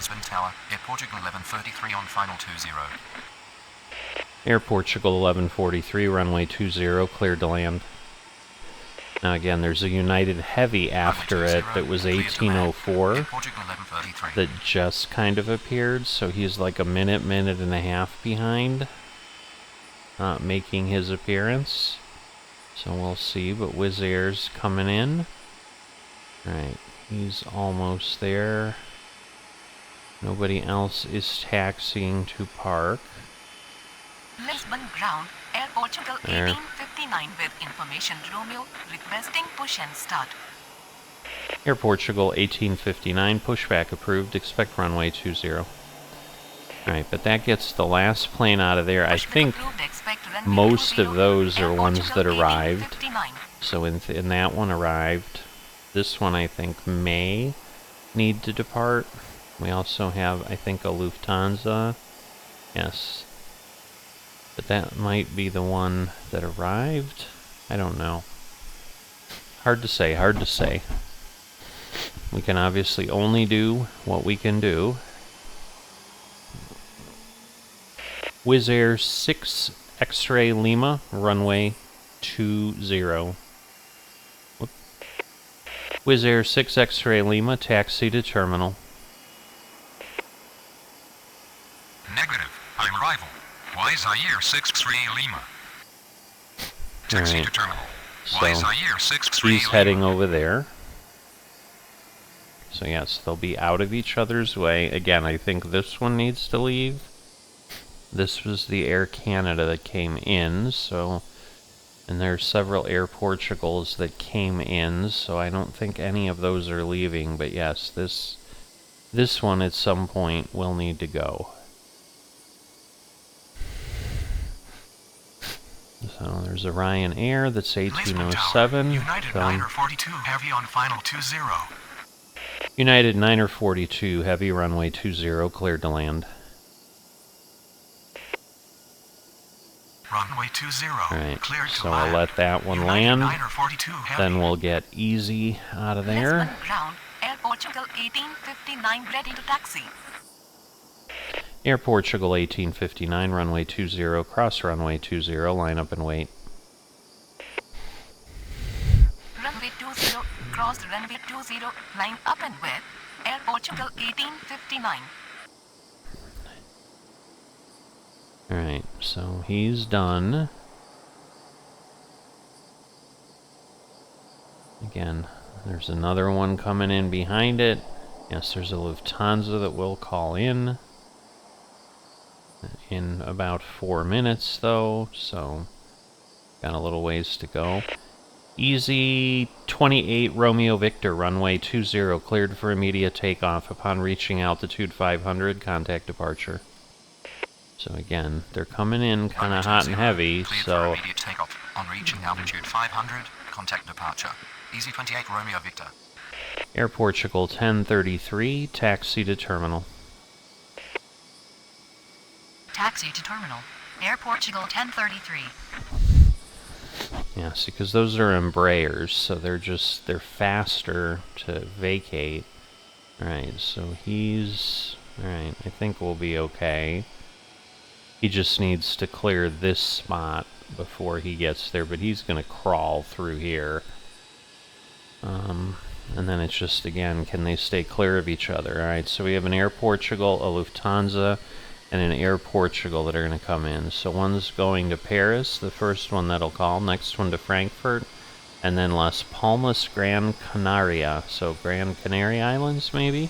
Lisbon Tower, Air Portugal 1133 on final 20. Air Portugal 1143, runway 20, cleared to land. Now again, there's a United Heavy after it that was 1804 that just kind of appeared, so he's like a minute and a half behind making his appearance. So we'll see, but Wizz Air's coming in. Alright, he's almost there. Nobody else is taxiing to park. Lisbon ground, Air Portugal There. 1859 with information Romeo, requesting push and start. Air Portugal 1859, pushback approved, expect runway 20. Alright, but that gets the last plane out of there. I think Approved, expect runway most 20, of those Air are ones Portugal that arrived. 1859. So in that one arrived. This one I think may need to depart. We also have, I think, a Lufthansa. Yes. But that might be the one that arrived. I don't know. Hard to say, hard to say. We can obviously only do what we can do. Wizz Air 6 X-Ray Lima, runway 20. Whoop. Wizz Air 6 X-Ray Lima, taxi to terminal. Negative. I'm arrival. Y Zaire 6-3 Lima. Taxi Alright. to terminal. So, Y Zaire 6-3 he's Lima. heading over there. So yes, they'll be out of each other's way. Again, I think this one needs to leave. This was the Air Canada that came in, so... And there's several Air Portugals that came in, so I don't think any of those are leaving. But yes, this one at some point will need to go. So there's a Ryanair that's Lisbon Tower, 1807. United So 942 heavy on final 20. United 942 heavy runway 20 cleared to land. Runway 20, Alright, cleared to so land. I'll let that one United land. 942 heavy. Then we'll get easy out of Lisbon there. ground, Air Portugal 1859 ready to taxi. Air Portugal 1859, runway 20, cross runway 20, line up and wait. Runway 20, cross runway 20, line up and wait. Air Portugal 1859. Alright, so he's done. Again, there's another one coming in behind it. Yes, there's a Lufthansa that will call in about 4 minutes, though, so got a little ways to go. Easy 28 Romeo Victor, runway 20, cleared for immediate takeoff. Upon reaching altitude 500, contact departure. So again, they're coming in kind of hot and heavy, Cleared for so immediate takeoff. On reaching altitude 500, contact departure. Easy 28 Romeo Victor. Air Portugal 1033, taxi to terminal. Taxi to terminal. Air Portugal 1033. Yes, because those are Embraers, so they're faster to vacate. Alright, so he's... Alright, I think we'll be okay. He just needs to clear this spot before he gets there, but he's going to crawl through here. And then it's just, again, can they stay clear of each other? Alright, so we have an Air Portugal, a Lufthansa, and an Air Portugal that are going to come in. So one's going to Paris, the first one that'll call, next one to Frankfurt, and then Las Palmas, Gran Canaria. So Gran Canary Islands, maybe?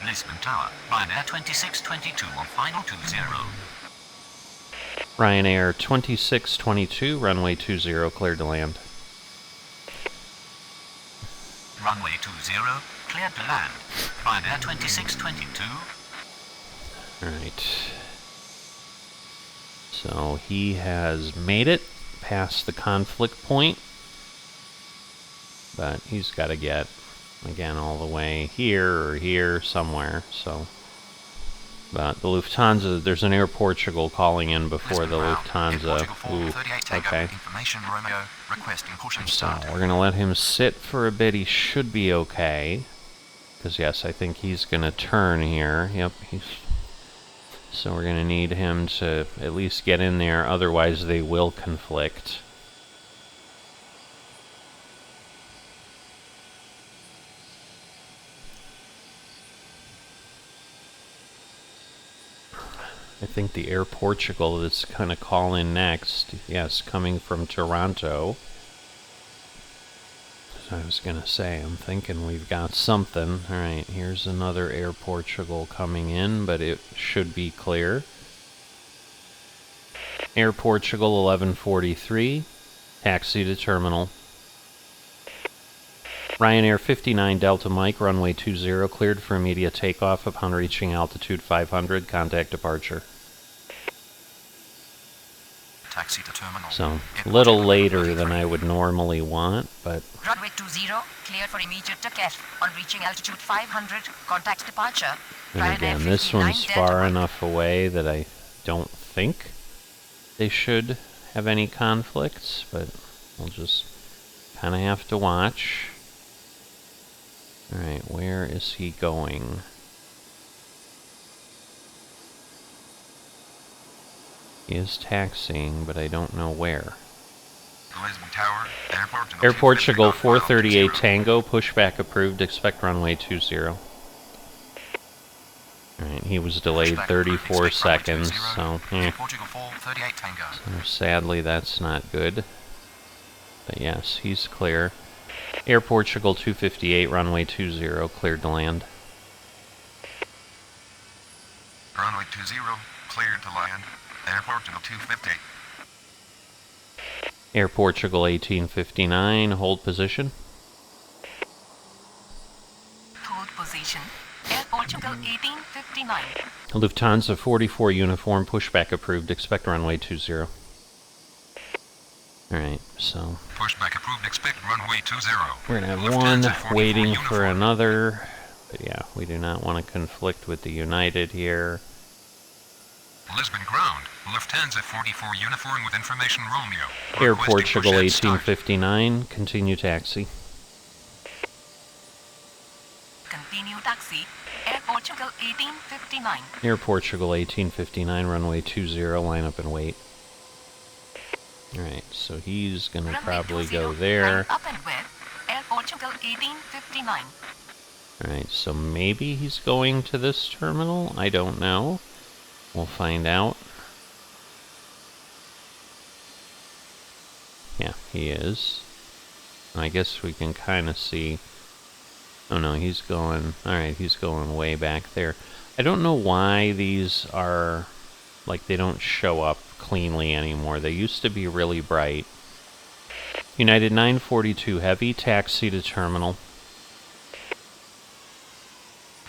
Lisbon Tower, Ryanair 2622 on final 20. Ryanair 2622, runway 20, cleared to land. Runway 20, cleared to land. Ryanair 2622. Alright. So he has made it past the conflict point. But he's got to get, again, all the way here or here somewhere, so... But the Lufthansa, there's an Air Portugal calling in before the Lufthansa. Ooh, okay. Information Romeo, requesting push and So start. we're going to let him sit for a bit. He should be okay. Because yes, I think he's going to turn here. Yep, so we're going to need him to at least get in there, otherwise they will conflict. I think the Air Portugal that's going to call in next, yes, coming from Toronto. I was going to say, I'm thinking we've got something. Alright, here's another Air Portugal coming in, but it should be clear. Air Portugal 1143, taxi to terminal. Ryanair 59 Delta Mike, runway 20, cleared for immediate takeoff upon reaching altitude 500, contact departure. Taxi to terminal. So, a little later than I would normally want, but... Runway 20, clear for immediate takeoff. On reaching altitude 500, contact departure. And again, this one's far enough away that I don't think they should have any conflicts, but we'll just kind of have to watch. Alright, where is he going? He is taxiing, but I don't know where. Lisbon Tower, Air Portugal 438 Tango, pushback approved, expect runway 20. Alright, he was delayed 34 seconds, so, Portugal 438 Tango. So sadly that's not good. But yes, he's clear. Air Portugal 258, runway 20, cleared to land. Runway 20, cleared to land. Air Portugal 258. Air Portugal 1859, hold position. Hold position. Air Portugal 1859. Lufthansa 44 uniform, pushback approved, expect runway 20. Alright, so... Pushback approved, expect runway 20. We're gonna have one waiting for another. But yeah, we do not want to conflict with the United here. Lisbon ground. Lufthansa 44 uniform with information Romeo. Air Requesting Portugal push and start. 1859, continue taxi. Continue taxi. Air Portugal 1859. Air Portugal 1859, runway 20, line up and wait. Alright, so he's gonna Runway probably 20, go there. line up and with Air Portugal 1859. Alright, so maybe he's going to this terminal? I don't know. We'll find out. Yeah, he is. I guess we can kind of see... Oh no, he's going... Alright, he's going way back there. I don't know why these are... Like, they don't show up cleanly anymore. They used to be really bright. United 942 Heavy, taxi to terminal.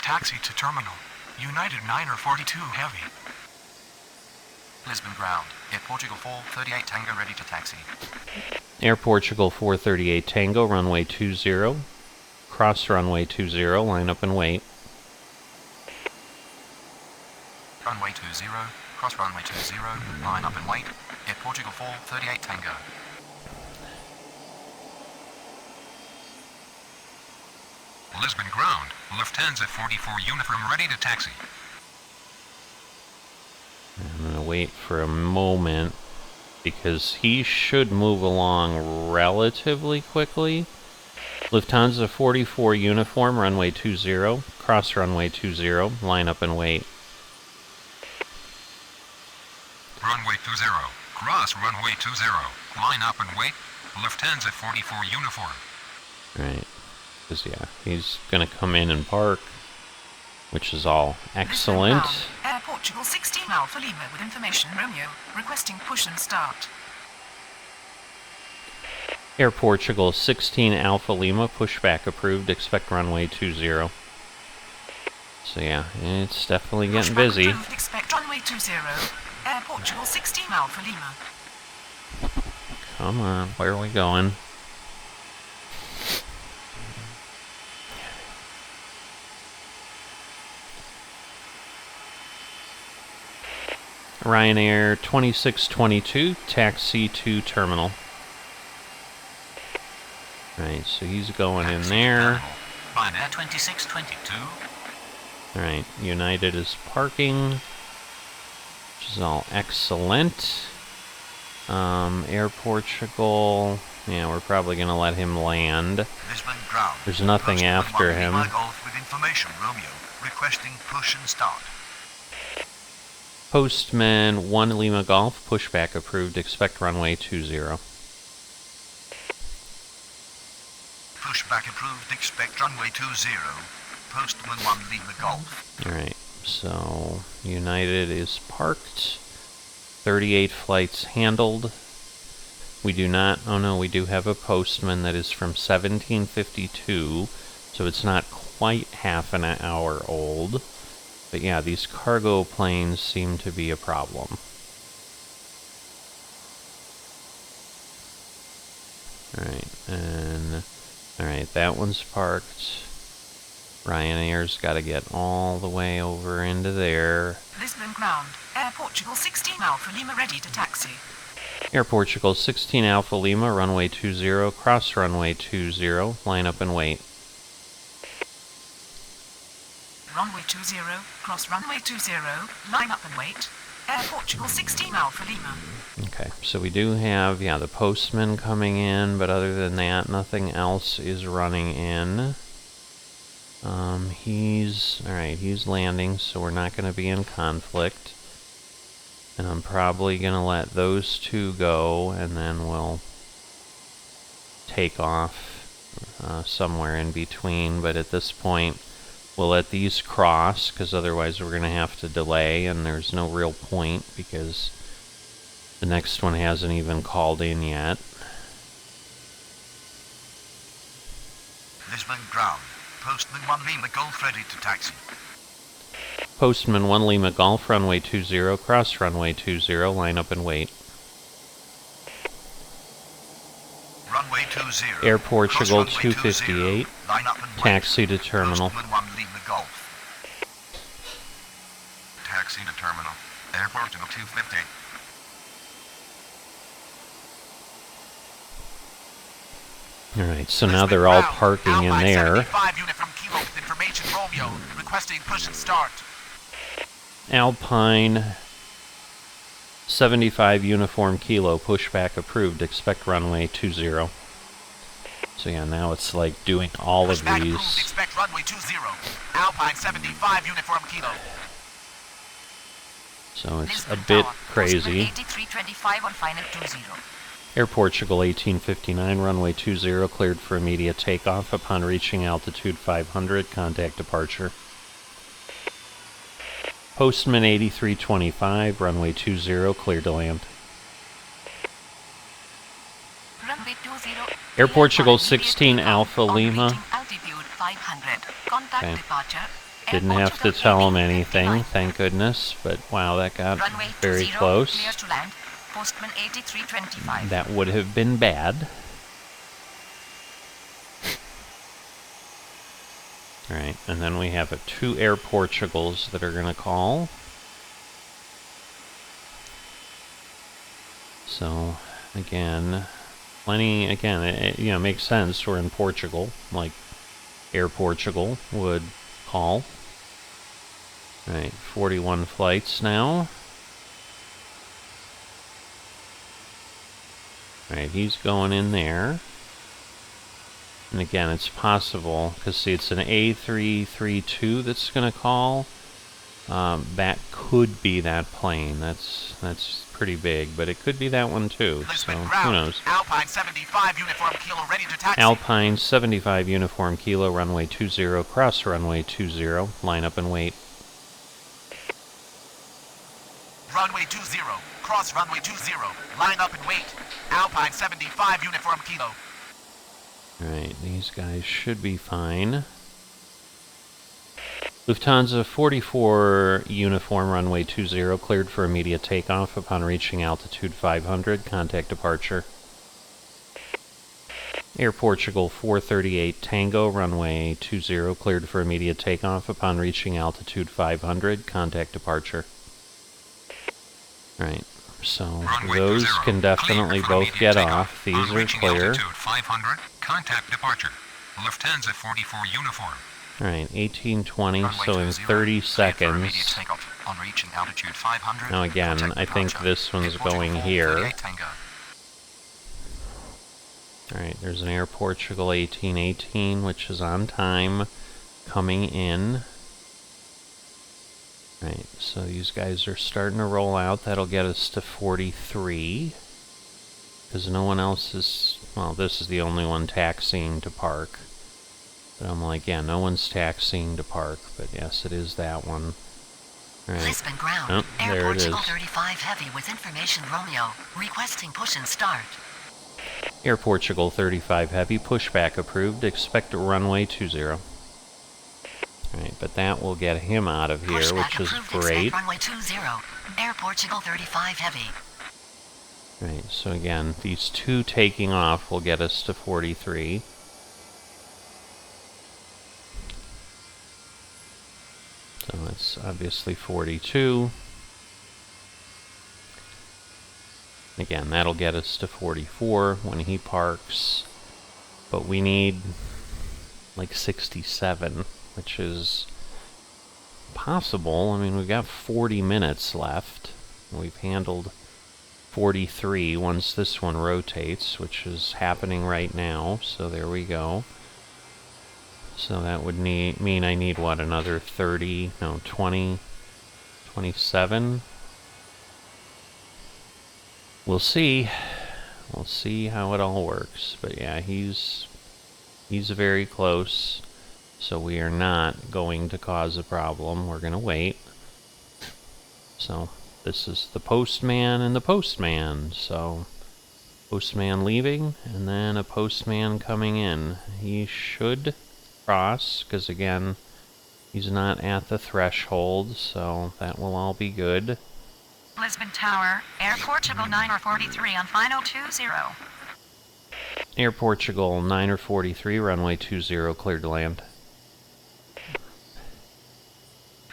Taxi to terminal. United 942 Heavy. Lisbon ground. Air Portugal 438 Tango ready to taxi. Air Portugal 438 Tango, runway 20. Cross runway 20, line up and wait. Runway 20, cross runway 20, line up and wait. Air Portugal 438 Tango. Lisbon ground. Lufthansa 44 uniform ready to taxi. I'm going to wait for a moment because he should move along relatively quickly. Lufthansa 44 uniform, runway 20, cross runway 20, line up and wait. Runway 20, cross runway 20, line up and wait. Lufthansa 44 uniform. Right, because yeah, he's going to come in and park, which is all excellent. Air Portugal 16 Alpha Lima with information Romeo, requesting push and start. Air Portugal 16 Alpha Lima, pushback approved, expect runway 20. So yeah, it's definitely getting Pushback busy. approved, expect runway 20. Air Portugal 16 Alpha Lima. Come on, where are we going? Ryanair 2622, taxi to terminal. Right, so he's going in there. Alpine Air 2622. Alright, United is parking, which is all excellent. Air Portugal, yeah, we're probably going to let him land. Lisbon ground. There's nothing Postman after 1 him. Lima Golf with information, Romeo. Requesting push and start. Postman 1 Lima Golf, pushback approved, expect runway 20. Pushback approved, expect runway 20. Postman 1 Lima Golf. Alright, so United is parked. 38 flights handled. We do not, oh no, we do have a Postman that is from 1752, so it's not quite half an hour old. But yeah, these cargo planes seem to be a problem. Alright, and alright, that one's parked. Ryanair's got to get all the way over into there. Lisbon ground. Air Portugal 16 Alpha Lima ready to taxi. Air Portugal 16 Alpha Lima, runway 20, cross runway 20, line up and wait. Runway 20, cross runway 20, line up and wait. Air Portugal 16 Alpha Lima. Okay, so we do have, yeah, the Postman coming in, but other than that, nothing else is running in. He's landing, so we're not going to be in conflict. And I'm probably going to let those two go, and then we'll take off somewhere in between. But at this point, we'll let these cross, because otherwise we're going to have to delay, and there's no real point, because the next one hasn't even called in yet. Lisbon ground. Postman 1 Lima Golf ready to taxi. Postman 1 Lima Golf, runway 20, cross runway 20, line up and wait. Runway 20. Air Portugal Cross runway 258, 20. Line up and wait. taxi to terminal. Postman 1 Lima Golf. Taxi to terminal. Air Portugal 250. Alright, so now they're all parking in there. 75 unit from Kilo with information, Romeo. Requesting push and start. Alpine 75 Uniform Kilo, pushback approved, expect runway 20. So yeah, now it's like doing all of Pushback these. approved, expect runway 20. Alpine 75 uniform Kilo. So it's a Lisbon bit Tower, crazy. Postman 8325 on final 20. Air Portugal 1859, runway 20, cleared for immediate takeoff. Upon reaching altitude 500, contact departure. Postman 8325, runway 20, cleared to land. Runway 20. Air Portugal for immediate 16 takeoff Alpha on Lima. reaching altitude 500. Contact Okay. departure. Air Didn't have to Portugal tell him 1859. anything, thank goodness, but wow, that got Runway very 20, close. clear to land. Postman 8325. That would have been bad. Alright, and then we have 2 Air Portugals that are going to call. So, again, it makes sense. We're in Portugal, like Air Portugal would call. Alright, 41 flights now. Alright, he's going in there. And again, it's possible, because see, it's an A332 that's going to call. That could be that plane. That's pretty big, but it could be that one too. So, Lisbon who ground. knows? Alpine 75 uniform Kilo ready to taxi. Alpine 75 Uniform Kilo, runway 20, cross runway 20, line up and wait. Runway 20. Cross runway 20. Line up and wait. Alpine 75 uniform Kilo. Alright, these guys should be fine. Lufthansa 44 Uniform, runway 20, cleared for immediate takeoff. Upon reaching altitude 500, contact departure. Air Portugal 438 Tango, runway 20, cleared for immediate takeoff. Upon reaching altitude 500, contact departure. Alright, so Runway those 20, can definitely cleared for both immediate get takeoff. off. These On are reaching clear. altitude 500, contact departure. Lufthansa 44 uniform. Alright, 1820, Runway so in 20, 30 cleared for immediate seconds. takeoff. On reaching altitude 500, Now again, contact I think departure. this one's Air Portugal going 4, here. 38 Tango. Alright, there's an Air Portugal 1818, which is on time, coming in. Alright, so these guys are starting to roll out. That'll get us to 43. Because no one else is... Well, this is the only one taxiing to park. But I'm like, yeah, no one's taxiing to park. But yes, it is that one. Alright. Lisbon ground. Oh, Air there it is. Portugal 35 heavy with information Romeo. Requesting push and start. Air Portugal 35 Heavy, pushback approved. Expect runway 20. Alright, but that will get him out of here, Pushback which is approved, great. expect runway 20. Air Portugal 35 heavy. Right, so again, these two taking off will get us to 43. So that's obviously 42. Again, that'll get us to 44 when he parks. But we need like 67, which is possible. I mean, we've got 40 minutes left. We've handled 43 once this one rotates, which is happening right now. So there we go. So that would mean I need, what, another 30, no, 20, 27? We'll see. We'll see how it all works. But yeah, he's very close. So we are not going to cause a problem. We're going to wait. So this is the postman and the postman. So postman leaving and then a postman coming in. He should cross, because again, he's not at the threshold, so that will all be good. Lisbon Tower, Air Portugal 9 or 43 on final 20. Air Portugal 9 or 43, runway 20, cleared to land.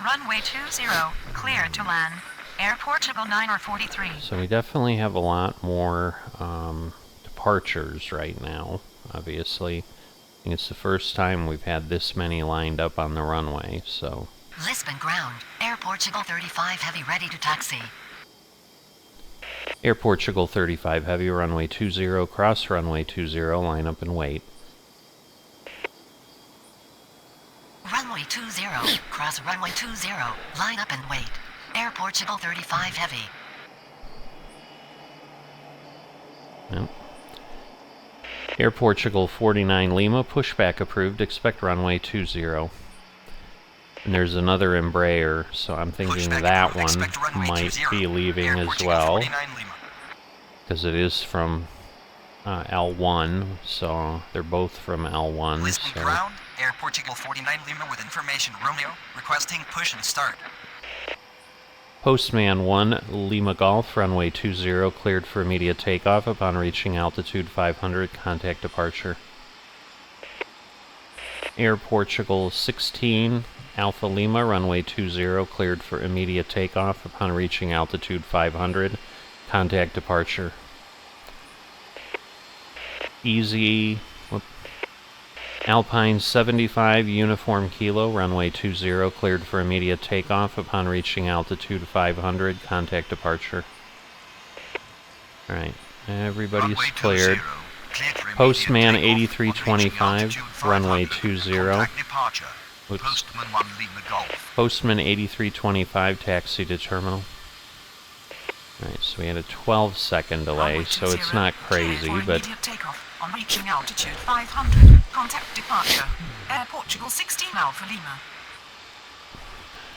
Runway 20, cleared to land. Air Portugal 9 or 43. So we definitely have a lot more departures right now, obviously. I think it's the first time we've had this many lined up on the runway, so... Lisbon ground, Air Portugal 35 heavy ready to taxi. Air Portugal 35 Heavy, runway 20, cross runway 20, line up and wait. Runway 20, cross runway 20, line up and wait. Air Portugal 35 Heavy. Yep. Air Portugal 49 Lima, pushback approved, expect runway 20. And there's another Embraer, so I'm thinking that one might be leaving as well. Because it is from L1, so they're both from L1. Lisbon So. ground, Air Portugal 49 Lima with information Romeo, requesting push and start. Postman 1 Lima Golf, runway 20, cleared for immediate takeoff. Upon reaching altitude 500, contact departure. Air Portugal 16 Alpha Lima, runway 20, cleared for immediate takeoff. Upon reaching altitude 500, contact departure. Easy Alpine 75 Uniform Kilo, runway 20, cleared for immediate takeoff. Upon reaching altitude 500, contact departure. Alright, everybody's Runway cleared. 20, cleared for Postman immediate takeoff on reaching 8325, altitude runway 500, 20. contact departure. Oops. Postman 1 Lima Golf. Postman 8325, taxi to terminal. Alright, so we had a 12-second delay, Runway so 20, it's not clear crazy, for but... immediate takeoff on reaching altitude 500. Contact departure. Air Portugal 16 Alpha Lima.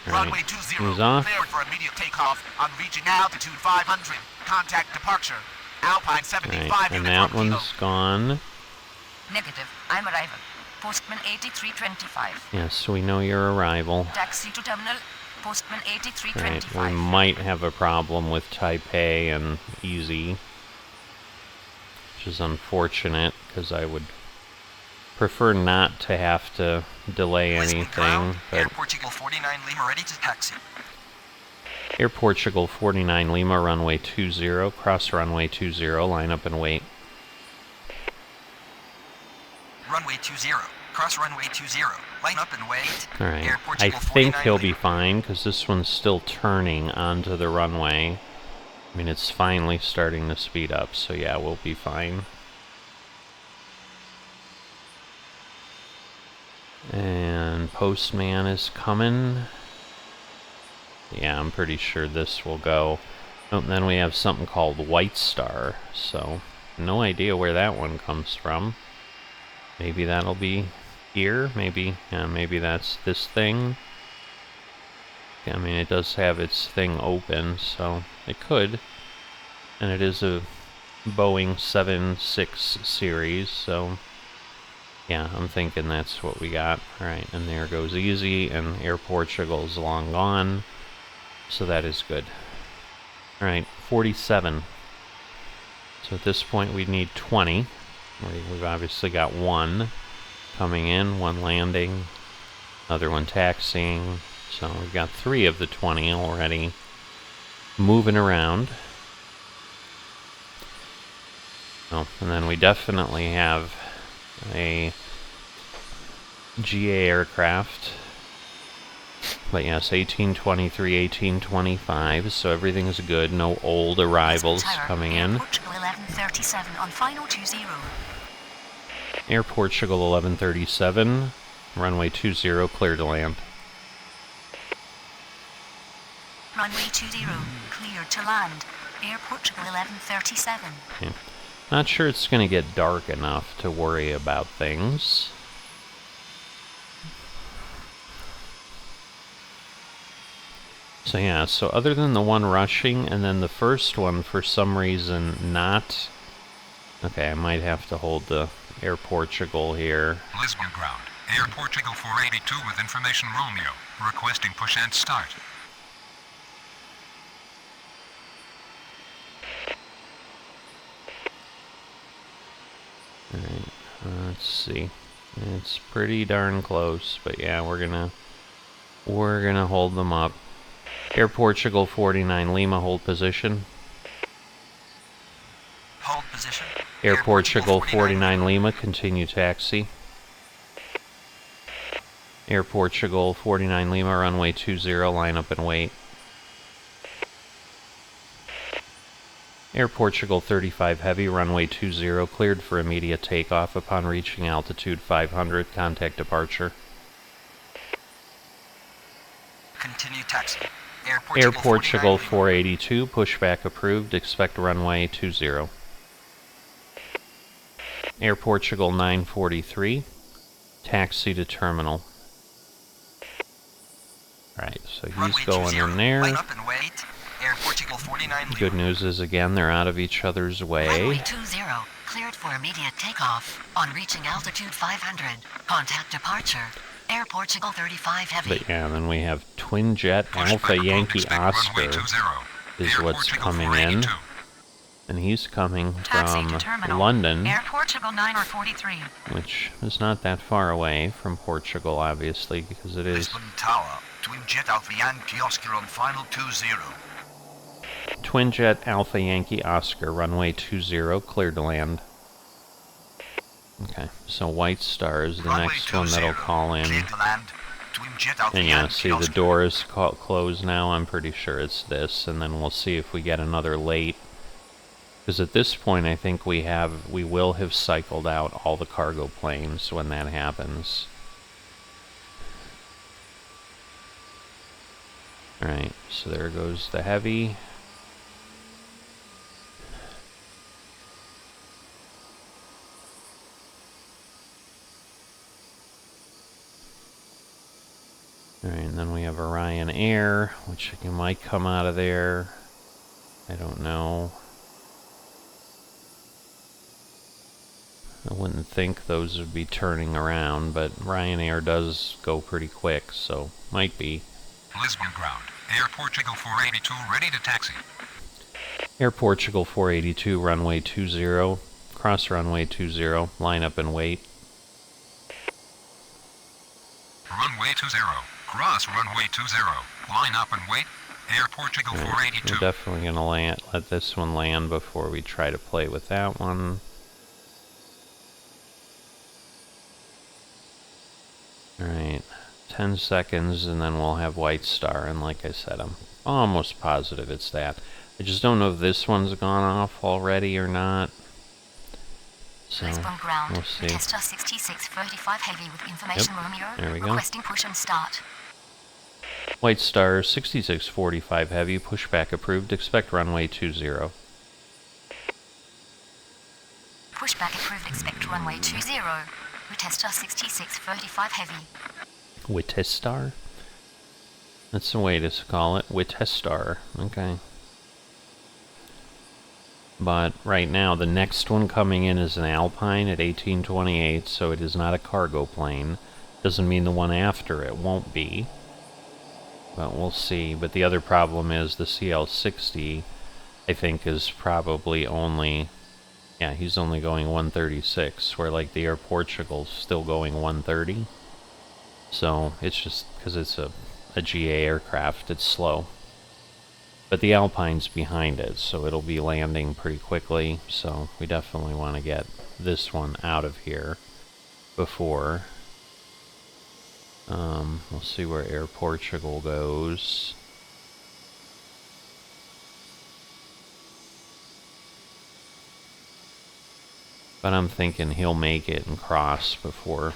Runway Alright, 20, he's off. cleared for immediate takeoff on reaching altitude 500. Contact departure. Alpine 75 Alright, and that Uniform one's gone. Negative. I'm arrival. Postman 8325. Yes, so we know your arrival. Taxi to terminal. Postman Right, 8325. we might have a problem with Taipei and Easy, which is unfortunate, because I would prefer not to have to delay Lisbon anything, ground, Air but Portugal 49 Lima ready to taxi. Air Portugal 49 Lima, runway 20, cross runway 20, line up and wait. Runway 20, Cross runway 20. Line up and wait. Alright, Air I Portugal think 49 he'll be Lima. fine, because this one's still turning onto the runway. I mean, it's finally starting to speed up, so yeah, we'll be fine. And Postman is coming. Yeah, I'm pretty sure this will go. Oh, and then we have something called White Star, so no idea where that one comes from. Maybe that'll be here, maybe, yeah, maybe that's this thing. I mean, it does have its thing open, so it could. And it is a Boeing 76 series, so yeah, I'm thinking that's what we got. Alright, and there goes Easy, and Air Portugal's long gone, so that is good. Alright, 47. So at this point we need 20. We've obviously got one coming in, one landing, another one taxiing. So we've got 3 of the 20 already moving around. Oh, and then we definitely have a GA aircraft. But yes, 1823, 1825, so everything's good. No old arrivals coming in. Portugal 1137 on final 20. Air Portugal 1137, runway 20, clear to land. Runway 20, clear to land. Air Portugal 1137. Okay. Not sure it's going to get dark enough to worry about things. So yeah, so other than the one rushing, and then the first one for some reason not... Okay, I might have to hold the Air Portugal here. Lisbon ground. Air Portugal 482 with information Romeo. Requesting push and start. Alright, let's see. It's pretty darn close, but yeah, we're gonna hold them up. Air Portugal 49 Lima, hold position. Hold position. Air Portugal 49 Lima, continue taxi. Air Portugal 49 Lima, runway 20, line up and wait. Air Portugal 35 Heavy, runway 20, cleared for immediate takeoff upon reaching altitude 500, contact departure. Continue taxi. Air Portugal 482, pushback approved, expect runway 20. Air Portugal 943, taxi to terminal. Alright, so he's going in there. Line up and wait. Air Portugal 49 Good news is, again, they're out of each other's way. Runway 20, cleared for immediate takeoff. On reaching altitude 500, contact departure. Air Portugal 35 Heavy. But yeah, then we have Twin Jet Alpha Yankee Oscar is what's coming in. And he's coming from London, Air Portugal 943. which is not that far away from Portugal, obviously, because it is Lisbon Tower, Twin Jet Alpha Yankee Oscar on final 20. Twin Jet Alpha Yankee Oscar, runway 20, cleared to land. Okay, so White Star is the Runway next one that'll 20, call in. clear to land. Twin Jet Alpha And yeah, Yankee see the Oscar. door is closed now. I'm pretty sure it's this, and then we'll see if we get another late. Because at this point, I think we will have cycled out all the cargo planes when that happens. Alright, so there goes the Heavy. Alright, and then we have Orion Air, which might come out of there. I don't know. I wouldn't think those would be turning around, but Ryanair does go pretty quick, so might be. Lisbon ground. Air Portugal 482 ready to taxi. Air Portugal 482, runway 20, cross runway 20, line up and wait. Runway 20. Cross runway 20. Line up and wait. Air Portugal Right, 482. we're definitely going to let this one land before we try to play with that one. 10 seconds, and then we'll have White Star. And like I said, I'm almost positive it's that. I just don't know if this one's gone off already or not. So, Lisbon ground. we'll see. Tester 6635 heavy with information Romeo. There we go. Requesting push and start. White Star 6645 heavy, pushback approved, expect runway 20. Pushback approved, expect runway 20. Tester 6635 heavy. Witestar? That's the way to call it. Witestar. Okay. But right now, the next one coming in is an Alpine at 1828, so it is not a cargo plane. Doesn't mean the one after it won't be. But we'll see. But the other problem is the CL60, I think, is probably only... Yeah, he's only going 136, where like the Air Portugal's still going 130. So it's just because it's a GA aircraft, it's slow. But the Alpine's behind it, so it'll be landing pretty quickly. So we definitely want to get this one out of here before. We'll see where Air Portugal goes. But I'm thinking he'll make it and cross before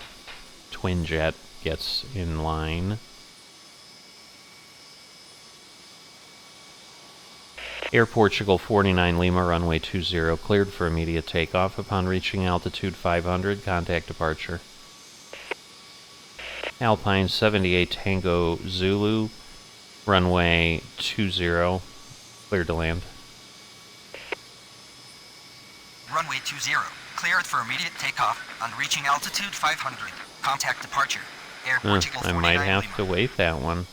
Twin Jet gets in line. Air Portugal 49 Lima, runway 20, cleared for immediate takeoff. Upon reaching altitude 500, contact departure. Alpine 78 Tango Zulu, runway 20, cleared to land. Runway 20, cleared for immediate takeoff on reaching altitude 500. Contact departure. Air Portugal 49 I might have Lima. to wait that one.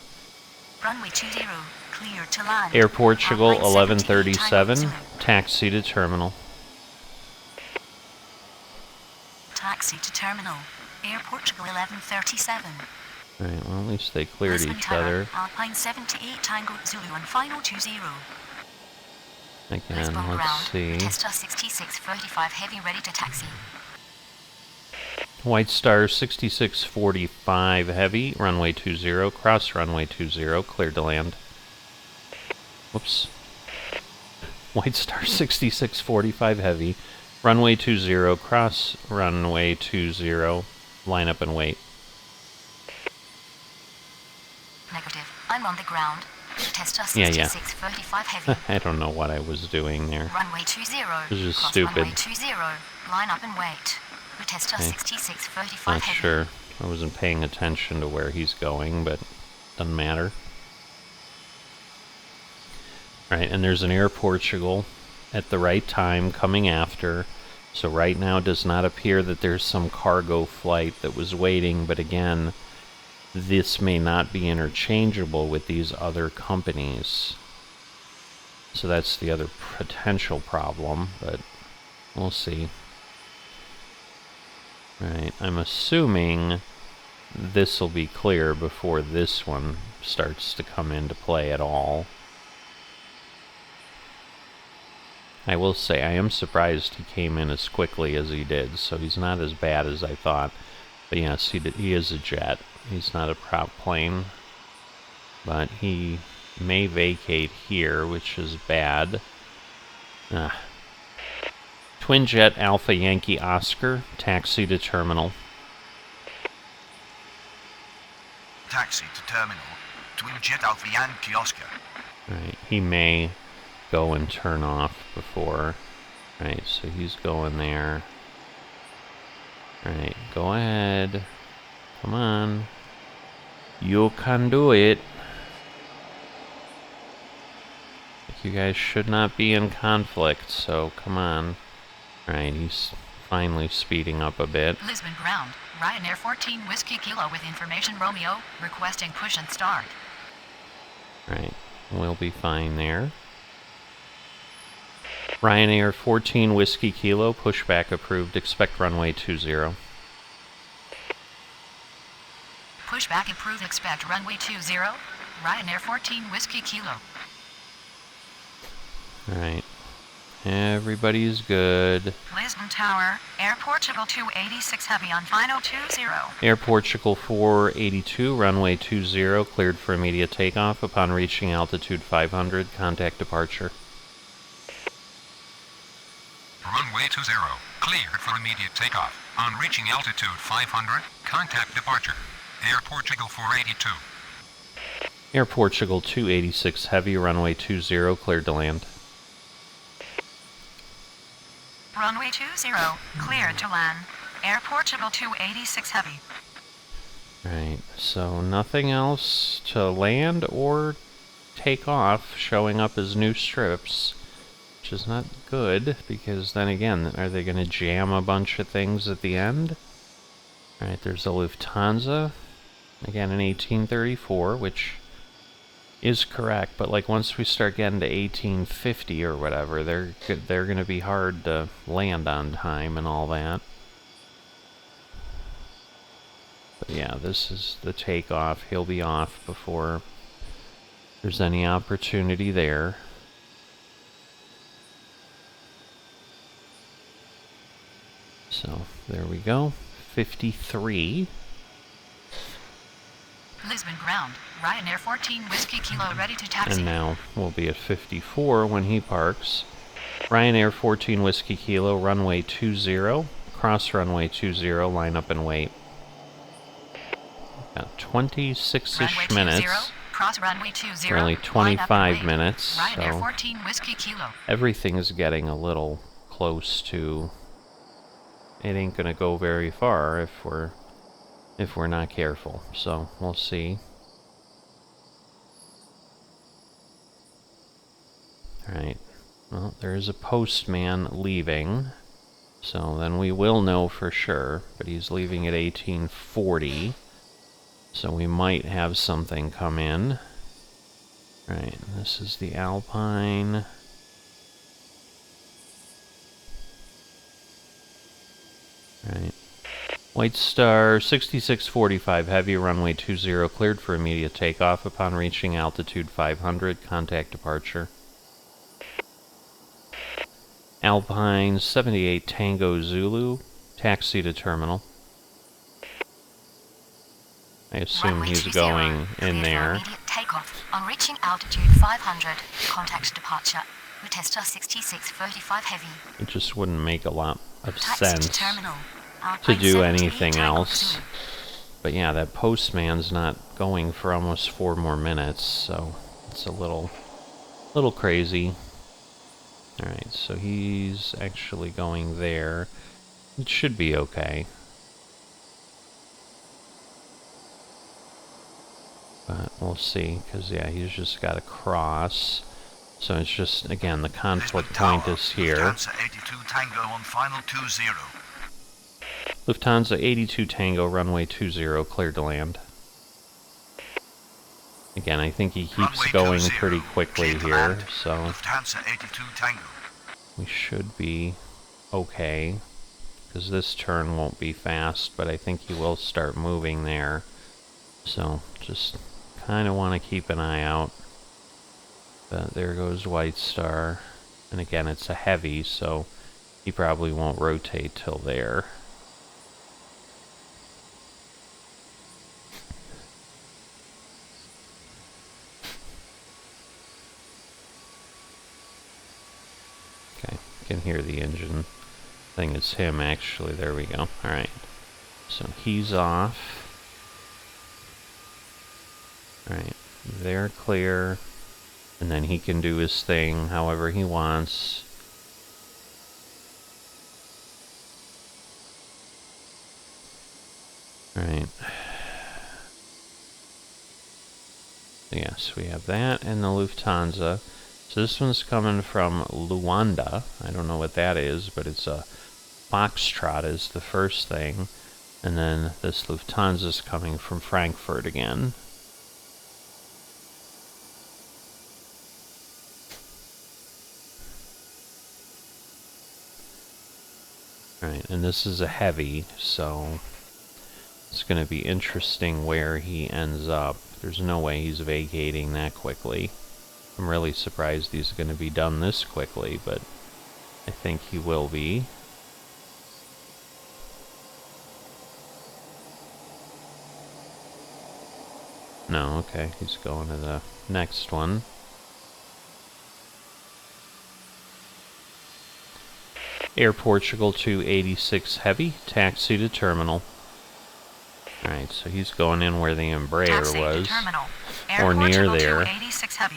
Runway 20, cleared to land. Air Portugal Alpine 78 1137, Tango Zulu. taxi to terminal. Taxi to terminal. Air Portugal 1137. Alright, well, at least they cleared Lisbon each Tower, other. Alpine 78 Tango Zulu and final 20. Again, Lisbon let's ground. see. Tester 6635 heavy ready to taxi. White Star 6645 heavy, runway 20, cross runway 20, cleared to land. Whoops. White Star 6645 heavy, runway 20, cross runway 20, line up and wait. Negative. I'm on the ground. Tester Yeah. 6635 heavy. I don't know what I was doing there. Runway 20. This is Cross stupid. Runway 20. Line up and wait. Tester Okay. 6635 Not heavy. sure. I wasn't paying attention to where he's going, but doesn't matter. Right, and there's an Air Portugal at the right time coming after. So right now it does not appear that there's some cargo flight that was waiting, but again, this may not be interchangeable with these other companies. So that's the other potential problem, but we'll see. Right, I'm assuming this will be clear before this one starts to come into play at all. I will say, I am surprised he came in as quickly as he did, so he's not as bad as I thought. But yes, he is a jet. He's not a prop plane. But he may vacate here, which is bad. Twin Jet Alpha Yankee Oscar, taxi to terminal. Taxi to terminal. Twin Jet Alpha Yankee Oscar. Right, he may go and turn off before. Right, so he's going there. Right, go ahead. Come on. You can do it. You guys should not be in conflict, so come on. Right, he's finally speeding up a bit. Lisbon ground. Ryanair 14 Whiskey Kilo with information Romeo, requesting push and start. Right, we'll be fine there. Ryanair 14 Whiskey Kilo, pushback approved, expect runway 20. Pushback approved, expect runway 20. Ryanair 14 Whiskey Kilo. Alright. Everybody's good. Lisbon Tower, Air Portugal 286 heavy on final 20. Air Portugal 482, runway 20, cleared for immediate takeoff. Upon reaching altitude 500, contact departure. Runway 20, cleared for immediate takeoff. On reaching altitude 500, contact departure. Air Portugal 482. Air Portugal 286 heavy, runway 20, cleared to land. Runway 20, cleared to land. Air Portugal 286 heavy. Right, so nothing else to land or take off showing up as new strips, which is not good, because then again, are they going to jam a bunch of things at the end? Alright, there's a Lufthansa, again in 1834, which is correct, but like once we start getting to 1850 or whatever, they're going to be hard to land on time and all that. But yeah, this is the takeoff. He'll be off before there's any opportunity there. So there we go. 53. Lisbon ground, Ryanair 14 Whiskey Kilo ready to taxi. And now we'll be at 54 when he parks. Ryanair 14 Whiskey Kilo, runway 20, cross runway 20, line up and wait. About 26-ish minutes. Cross runway 20. Really 25 minutes. Ryanair So 14 Whiskey Kilo. everything is getting a little close to. It ain't gonna go very far if we're not careful. So we'll see. Alright. Well, there is a postman leaving. So then we will know for sure. But he's leaving at 1840. So we might have something come in. Right, this is the Alpine. Right. White Star 6645 heavy, runway 20, cleared for immediate takeoff. Upon reaching altitude 500, contact departure. Alpine 78 Tango Zulu, taxi to terminal. I assume Runway he's 20, going cleared in for there. immediate takeoff. On reaching altitude 500, contact departure. Utesta 6635 heavy. It just wouldn't make a lot of Taxi sense to terminal. to Alpine do 78 anything Tango else. Zulu. But yeah, that postman's not going for almost 4 more minutes, so it's a little crazy. Alright, so he's actually going there. It should be okay. But we'll see, because yeah, he's just got to cross. So it's just, again, the conflict point is here. Lufthansa 82 Tango on final 20. Lufthansa 82 Tango, runway 20, cleared to land. Again, I think he keeps Runway going 20, pretty quickly clear to here, land. so Lufthansa 82 Tango. we should be okay. Because this turn won't be fast, but I think he will start moving there. So just kind of want to keep an eye out. But there goes White Star. And again, it's a heavy, so he probably won't rotate till there. Okay, you can hear the engine. I think it's him, actually. There we go. Alright. So he's off. Alright, they're clear. And then he can do his thing however he wants. Alright. Yes, we have that and the Lufthansa. So this one's coming from Luanda. I don't know what that is, but it's a Foxtrot is the first thing. And then this Lufthansa's coming from Frankfurt again. Alright, and this is a heavy, so it's going to be interesting where he ends up. There's no way he's vacating that quickly. I'm really surprised he's going to be done this quickly, but I think he will be. No, okay, he's going to the next one. Air Portugal 286 Heavy, taxi to terminal. Alright, so he's going in where the Embraer Taxi was. to terminal. Air Or near Portugal there. 286 Heavy.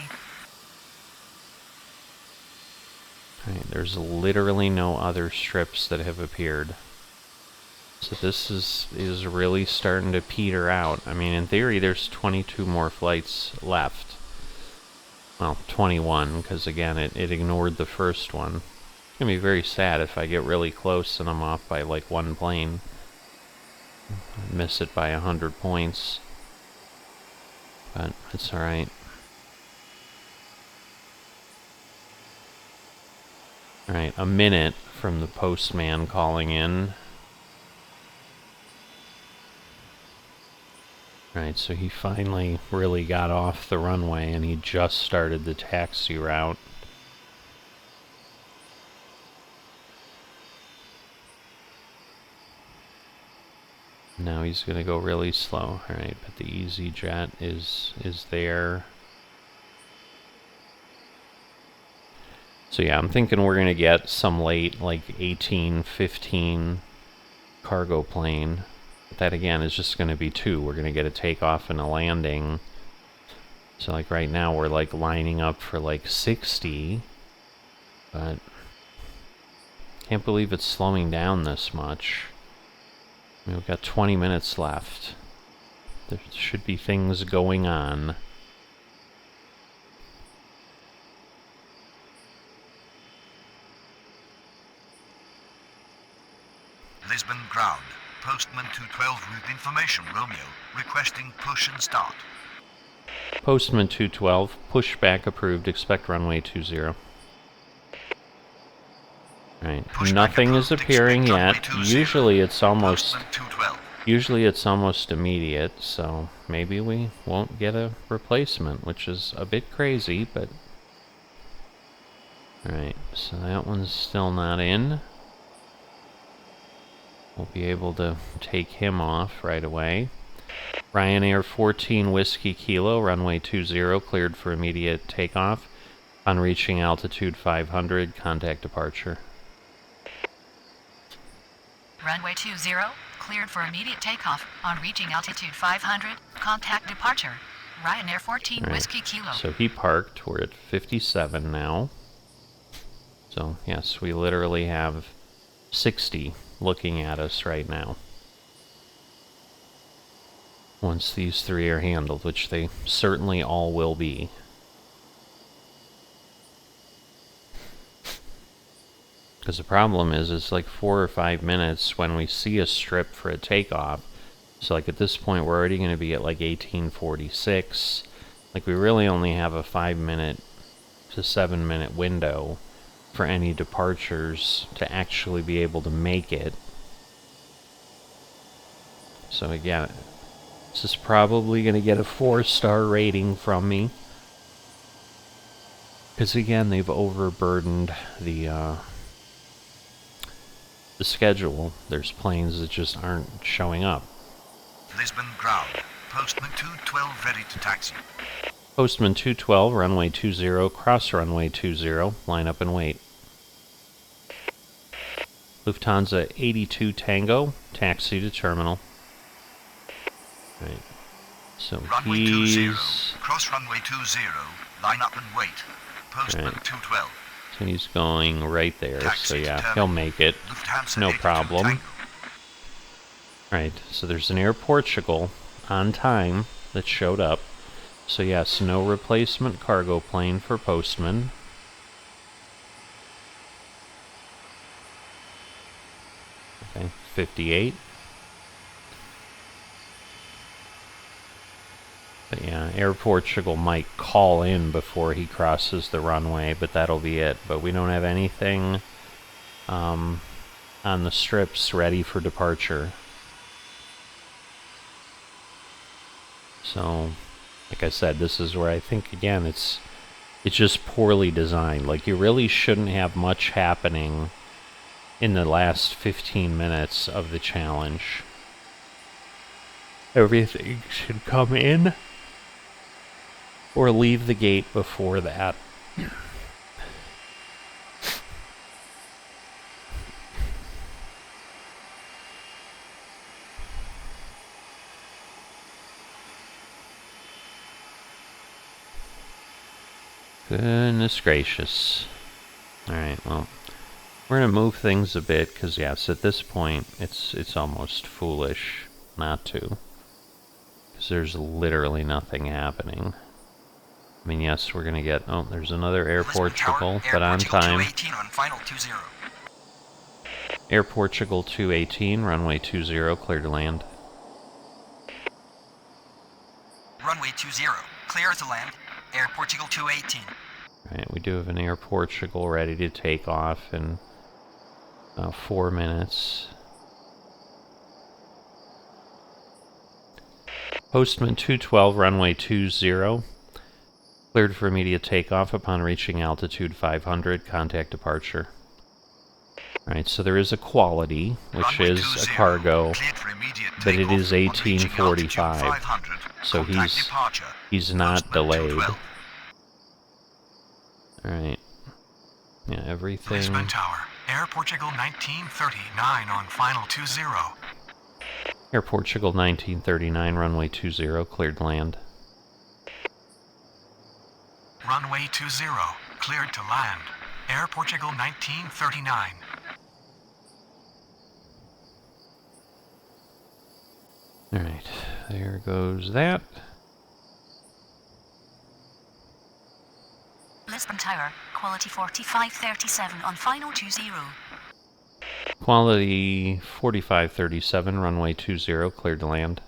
Alright, there's literally no other strips that have appeared. So this is really starting to peter out. I mean, in theory, there's 22 more flights left. Well, 21, because again, it ignored the first one. It's going to be very sad if I get really close and I'm off by like one plane. I miss it by 100 points. But it's alright. Alright, a minute from the postman calling in. Right, so he finally really got off the runway and he just started the taxi route. Now he's gonna go really slow. Alright, but the EasyJet is there. So yeah, I'm thinking we're gonna get some late, like 18, 15 cargo plane. That again is just going to be 2. We're going to get a takeoff and a landing. So like right now we're like lining up for like 60. But can't believe it's slowing down this much. I mean, we've got 20 minutes left. There should be things going on. Lisbon ground. Postman 212 route information, Romeo, requesting push and start. Postman 212, pushback approved, expect runway 20. Right, Pushback nothing approved, is appearing expect runway yet. 20. Usually it's almost Postman 212. Usually it's almost immediate, so maybe we won't get a replacement, which is a bit crazy, but alright, so that one's still not in. We'll be able to take him off right away. Ryanair 14 Whiskey Kilo, runway 20, cleared for immediate takeoff. On reaching altitude 500, contact departure. Runway 20, cleared for immediate takeoff. On reaching altitude 500, contact departure. Ryanair 14 Right. Whiskey Kilo. So he parked. We're at 57 now. So yes, we literally have 60 looking at us right now. Once these 3 are handled, which they certainly all will be. Because the problem is, it's like 4 or 5 minutes when we see a strip for a takeoff. So like at this point, we're already going to be at like 1846. Like we really only have a 5-minute to 7-minute window for any departures to actually be able to make it. So again, this is probably going to get a 4-star rating from me. Because again, they've overburdened the schedule. There's planes that just aren't showing up. Lisbon ground. Postman 212 ready to taxi. Postman 212, runway 20, cross runway 20, line up and wait. Lufthansa 82 Tango, taxi to terminal. Right. So Runway 20. he's... Cross runway 20. Line up and wait. Postman Right. 212. So he's going right there, so Taxi to yeah, terminal. he'll make it. Lufthansa No 82 problem. Tango. Right, so there's an Air Portugal on time that showed up. So yes, no replacement cargo plane for Postman. Okay, 58. But yeah, Air Portugal might call in before he crosses the runway, but that'll be it. But we don't have anything on the strips ready for departure. So, like I said, this is where I think, again, it's It's just poorly designed. Like, you really shouldn't have much happening in the last 15 minutes of the challenge. Everything should come in or leave the gate before that. Goodness gracious. Alright, well, we're going to move things a bit, because yes, at this point, it's almost foolish not to. Because there's literally nothing happening. I mean, yes, we're going to get... Oh, there's another Air Portugal, but on time. On final 20. Air Portugal 218, runway 20, clear to land. Runway 20, clear to land. Air Portugal 218. Alright, we do have an Air Portugal ready to take off in 4 minutes. Postman 212, runway 20. Cleared for immediate takeoff upon reaching altitude 500. Contact departure. Alright, so there is a quality, which Runway is 20, a cargo, cleared for immediate but it takeoff is on reaching altitude 1845. 500. So Contact departure. he's not Postman delayed. 212. Alright. Yeah, everything... Lisbon Tower, Air Portugal 1939 on final 20. Air Portugal 1939, runway 20, cleared to land. Runway 20, cleared to land. Air Portugal 1939. Alright, there goes that. Lisbon Tower, quality 4537 on final 20. Quality 4537, runway 20, cleared to land.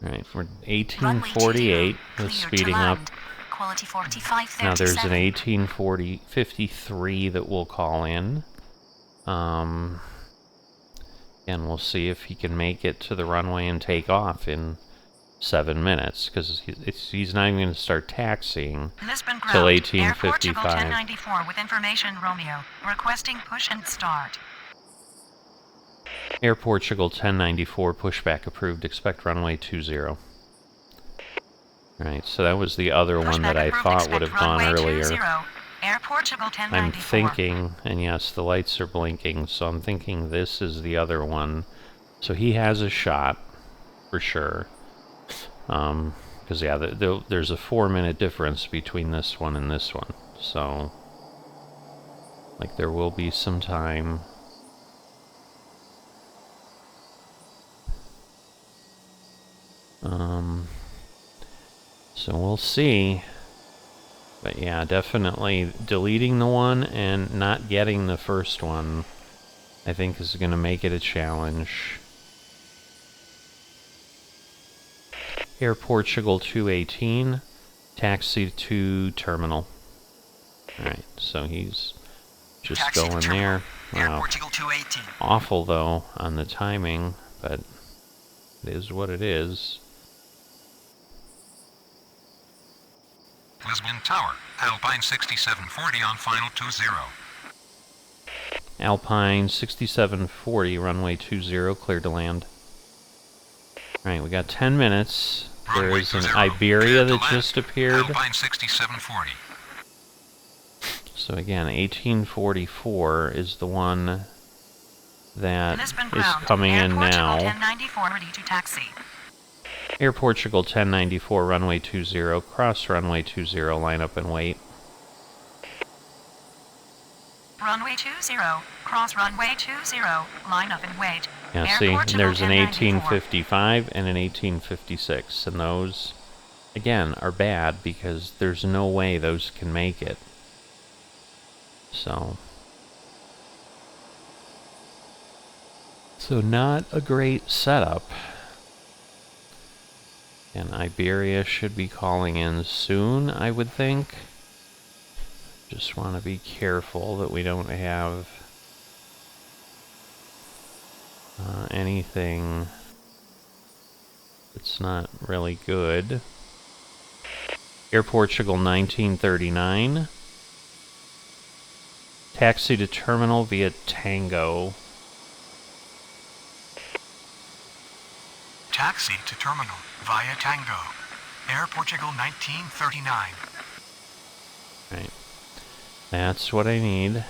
Alright, we're 1848, we're speeding up. Quality 4537. Now there's an 1853 that we'll call in. And we'll see if he can make it to the runway and take off in 7 minutes, because he's not even going to start taxiing Lisbon till ground. Air Portugal 1855. 1094 with information Romeo. Requesting push and start. Air Portugal 1094, pushback approved, expect runway 20. Alright, so that was the other one that I thought would have gone earlier. Air Portugal 1094. I'm thinking, and yes, the lights are blinking, so I'm thinking this is the other one. So he has a shot, for sure. Because, yeah, there's a 4-minute difference between this one and this one. So, like, there will be some time. So we'll see. But yeah, definitely deleting the one and not getting the first one, I think, is going to make it a challenge. Air Portugal 218, taxi to terminal. Alright, so he's just Taxi to going terminal. there. Air Wow. Portugal 218. Awful, though, on the timing, but it is what it is. Lisbon Tower, Alpine 6740 on final 20. Alpine 6740, runway 20, cleared to land. Alright, we got 10 minutes. There Runway is an 20, Iberia cleared to that land. just appeared. Alpine 6740. So again, 1844 is the one that Lisbon is ground. coming Air in Portugal now. 1094 ready to taxi. Air Portugal 1094, runway 20, cross runway 20, line up and wait. Runway 20, cross runway 20, line up and wait. Yeah, Air see, Portugal there's an 1094. 1855 and an 1856, and those, again, are bad because there's no way those can make it. So not a great setup. And Iberia should be calling in soon, I would think. Just want to be careful that we don't have anything that's not really good. Air Portugal 1939. Taxi to terminal via Tango. Taxi to terminal via Tango. Air Portugal 1939. Right. That's what I need.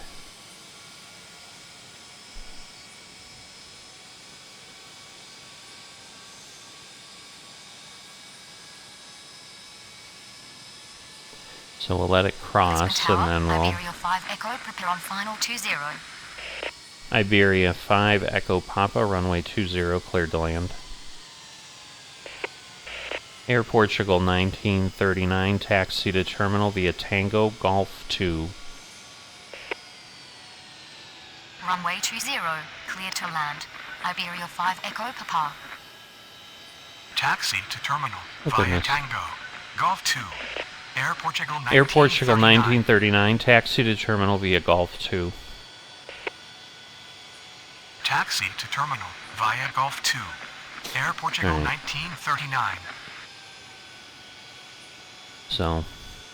So we'll let it cross, and then we'll... Iberia 5 Echo, prepare on final 20. Iberia 5 Echo Papa, runway 20, cleared to land. Air Portugal 1939, taxi to terminal via Tango Golf 2. Runway 20, clear to land. Iberia 5 Echo Papa. Taxi to terminal Oh, via goodness. Tango. Golf 2. Air Portugal 1939. Air Portugal 1939, taxi to terminal via Golf 2. Taxi to terminal via Golf 2. Air Portugal Right. 1939. So,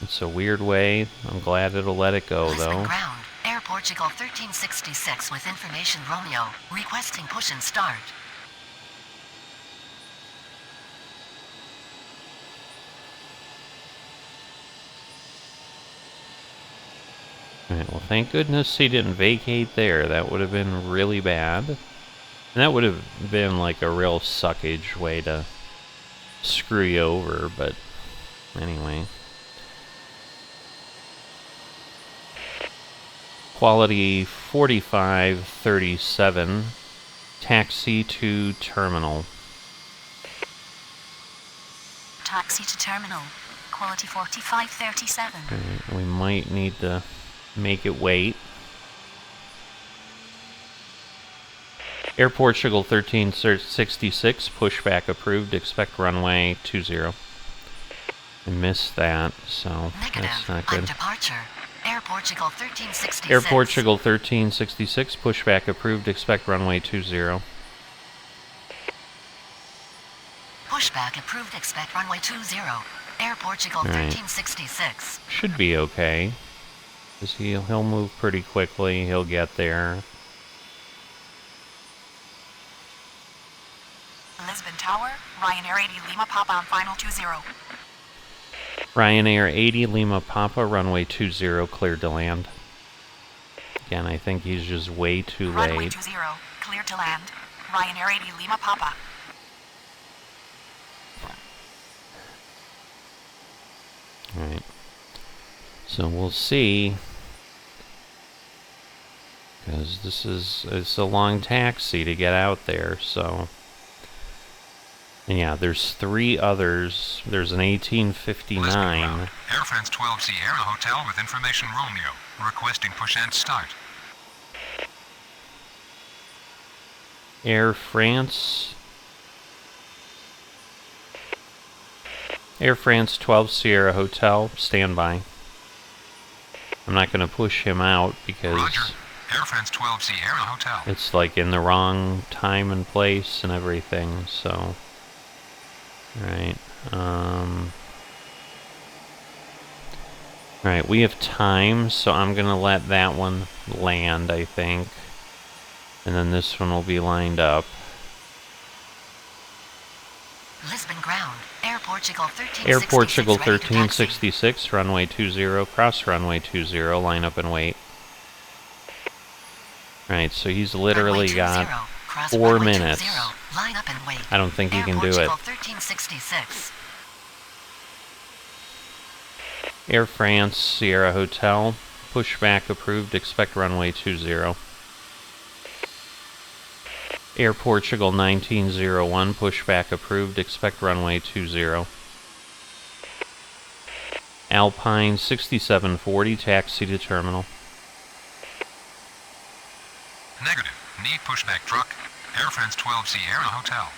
it's a weird way. I'm glad it'll let it go, Lisbon though. ground. Air Portugal 1366 with information Romeo. Requesting push and start. Alright, well, thank goodness he didn't vacate there. That would have been really bad. And that would have been like a real suckage way to screw you over, but anyway. Quality 4537, taxi to terminal. Taxi to terminal. Quality 4537. Alright, we might need to make it wait. Air Portugal 1366, pushback approved, expect runway 20. I missed that, so Negative. that's not On good. departure. Air Portugal 1366. Air Portugal 1366, pushback approved, expect runway 20. Pushback approved. Expect runway 20. Air Portugal Right. 1366. Should be okay. 'Cause he'll move pretty quickly, he'll get there. Lisbon Tower, Ryanair 80 Lima Papa on final 20. Ryanair 80 Lima Papa, runway 20, cleared to land. Again, I think he's just way too Runway late. 20, clear to land. Ryanair 80 Lima Papa. Alright. So we'll see. Because it's a long taxi to get out there, so... And yeah, there's 3 others. There's an 1859. Air France 12 Sierra Hotel with information Romeo. Requesting push and start. Air France 12 Sierra Hotel, standby. I'm not going to push him out because Roger. Air France 12 Sierra Hotel. it's like in the wrong time and place and everything, so... Right. Right, we have time, so I'm going to let that one land, I think. And then this one will be lined up. Lisbon ground. Air Portugal 1366. Air Portugal ready to taxi. 1366, runway 20, cross runway 20, line up and wait. Right, so he's literally Runway 20, got cross 4 runway minutes. 20, line up and wait. I don't think he Air can do Portugal it. 1366. Air France Sierra Hotel, pushback approved, expect runway 20. Air Portugal 1901, pushback approved, expect runway 20. Alpine 6740, taxi to terminal. Negative. Need pushback truck. Air France 12 Sierra Hotel.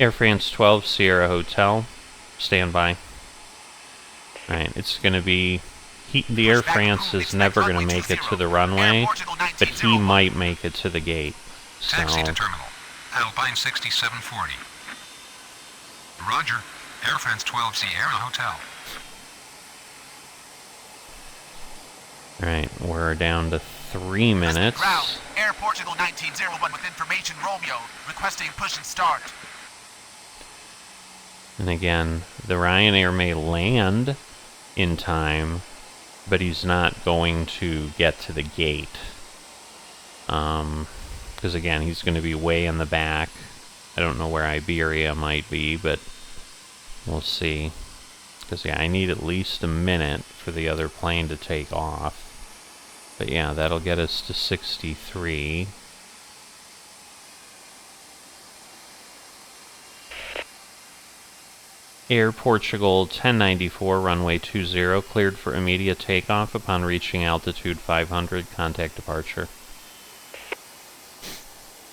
Air France 12 Sierra Hotel, standby. Right, it's going to be... the Air France is never going to make it to the runway, but he might make it to the gate. So, Taxi to terminal. Alpine 6740. Roger. Air France 12 Sierra Hotel. Alright, we're down to 3 minutes. Ground, Air Portugal 1901 with information Romeo, requesting push and start. And again, the Ryanair may land in time, but he's not going to get to the gate. Because again, he's going to be way in the back. I don't know where Iberia might be, but we'll see. Because yeah, I need at least a minute for the other plane to take off. But yeah, that'll get us to 63. Air Portugal 1094, runway 20, cleared for immediate takeoff upon reaching altitude 500, contact departure.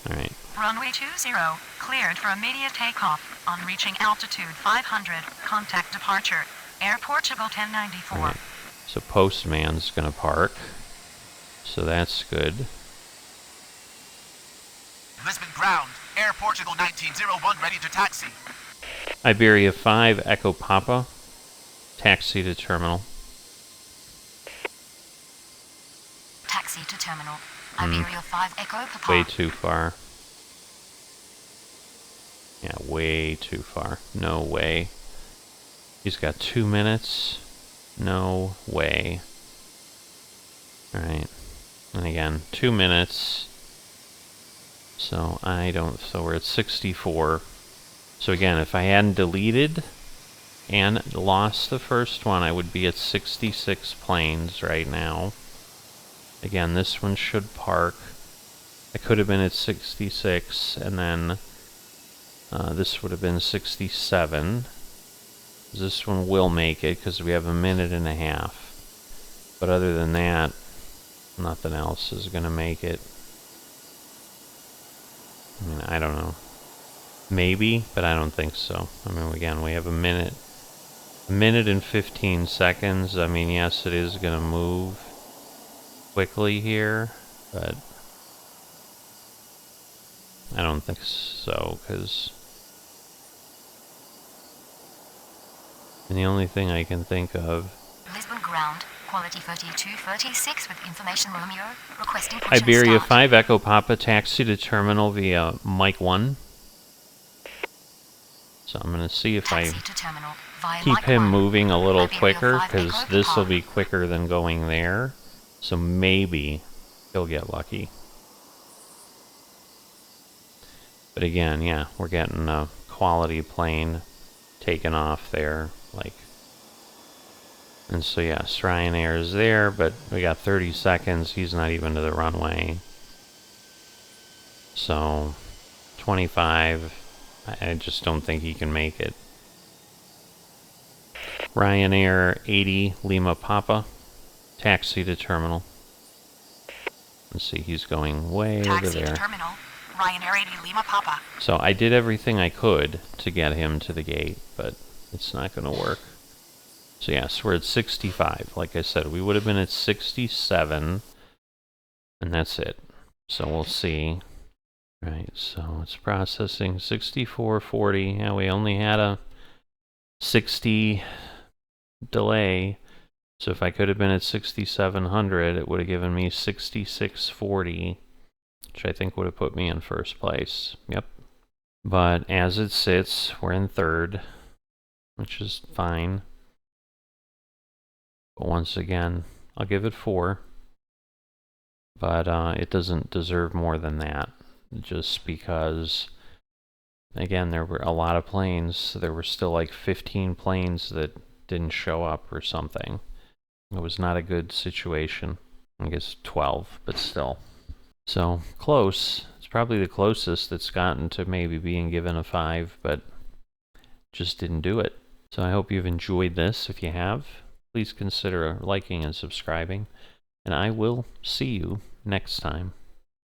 Alright. Runway 20, cleared for immediate takeoff on reaching altitude 500, contact departure. Air Portugal 1094. Right. So Postman's gonna park. So that's good. Lisbon ground, Air Portugal 1901 ready to taxi. Iberia 5, Echo Papa, taxi to terminal. Taxi to terminal. Iberia 5 Echo Papa. Way too far. Yeah, way too far. No way. He's got 2 minutes. No way. Alright. And again, 2 minutes. So we're at 64. So again, if I hadn't deleted and lost the first one, I would be at 66 planes right now. Again, this one should park. I could have been at 66, and then this would have been 67. This one will make it, because we have a minute and a half. But other than that, nothing else is going to make it. I mean, I don't know. Maybe, but I don't think so. I mean, again, we have a minute and 15 seconds. I mean, yes, it is going to move quickly here, but I don't think so, because the only thing I can think of... Lisbon ground, quality 3236 with information Romeo, requesting push Iberia and start. 5, Echo Papa, taxi to terminal via Mike 1. So I'm going to see if I keep him moving a little quicker, because this will be quicker than going there. So maybe he'll get lucky. But again, yeah, we're getting a quality plane taken off there. And so yes, Ryanair is there, but we got 30 seconds. He's not even to the runway. So 25. I just don't think he can make it. Ryanair 80 Lima Papa, taxi to terminal. Let's see, he's going way over there. Taxi to terminal, Ryanair 80 Lima Papa. So I did everything I could to get him to the gate, but it's not going to work. So yes, we're at 65. Like I said, we would have been at 67, and that's it. So we'll see. Right, so it's processing 6440. Yeah, we only had a 60 delay. So if I could have been at 6700, it would have given me 6640, which I think would have put me in first place. Yep. But as it sits, we're in third, which is fine. But once again, I'll give it 4. But it doesn't deserve more than that. Just because, again, there were a lot of planes. There were still like 15 planes that didn't show up or something. It was not a good situation. I guess 12, but still. So, close. It's probably the closest it's gotten to maybe being given a 5, but just didn't do it. So I hope you've enjoyed this. If you have, please consider liking and subscribing. And I will see you next time.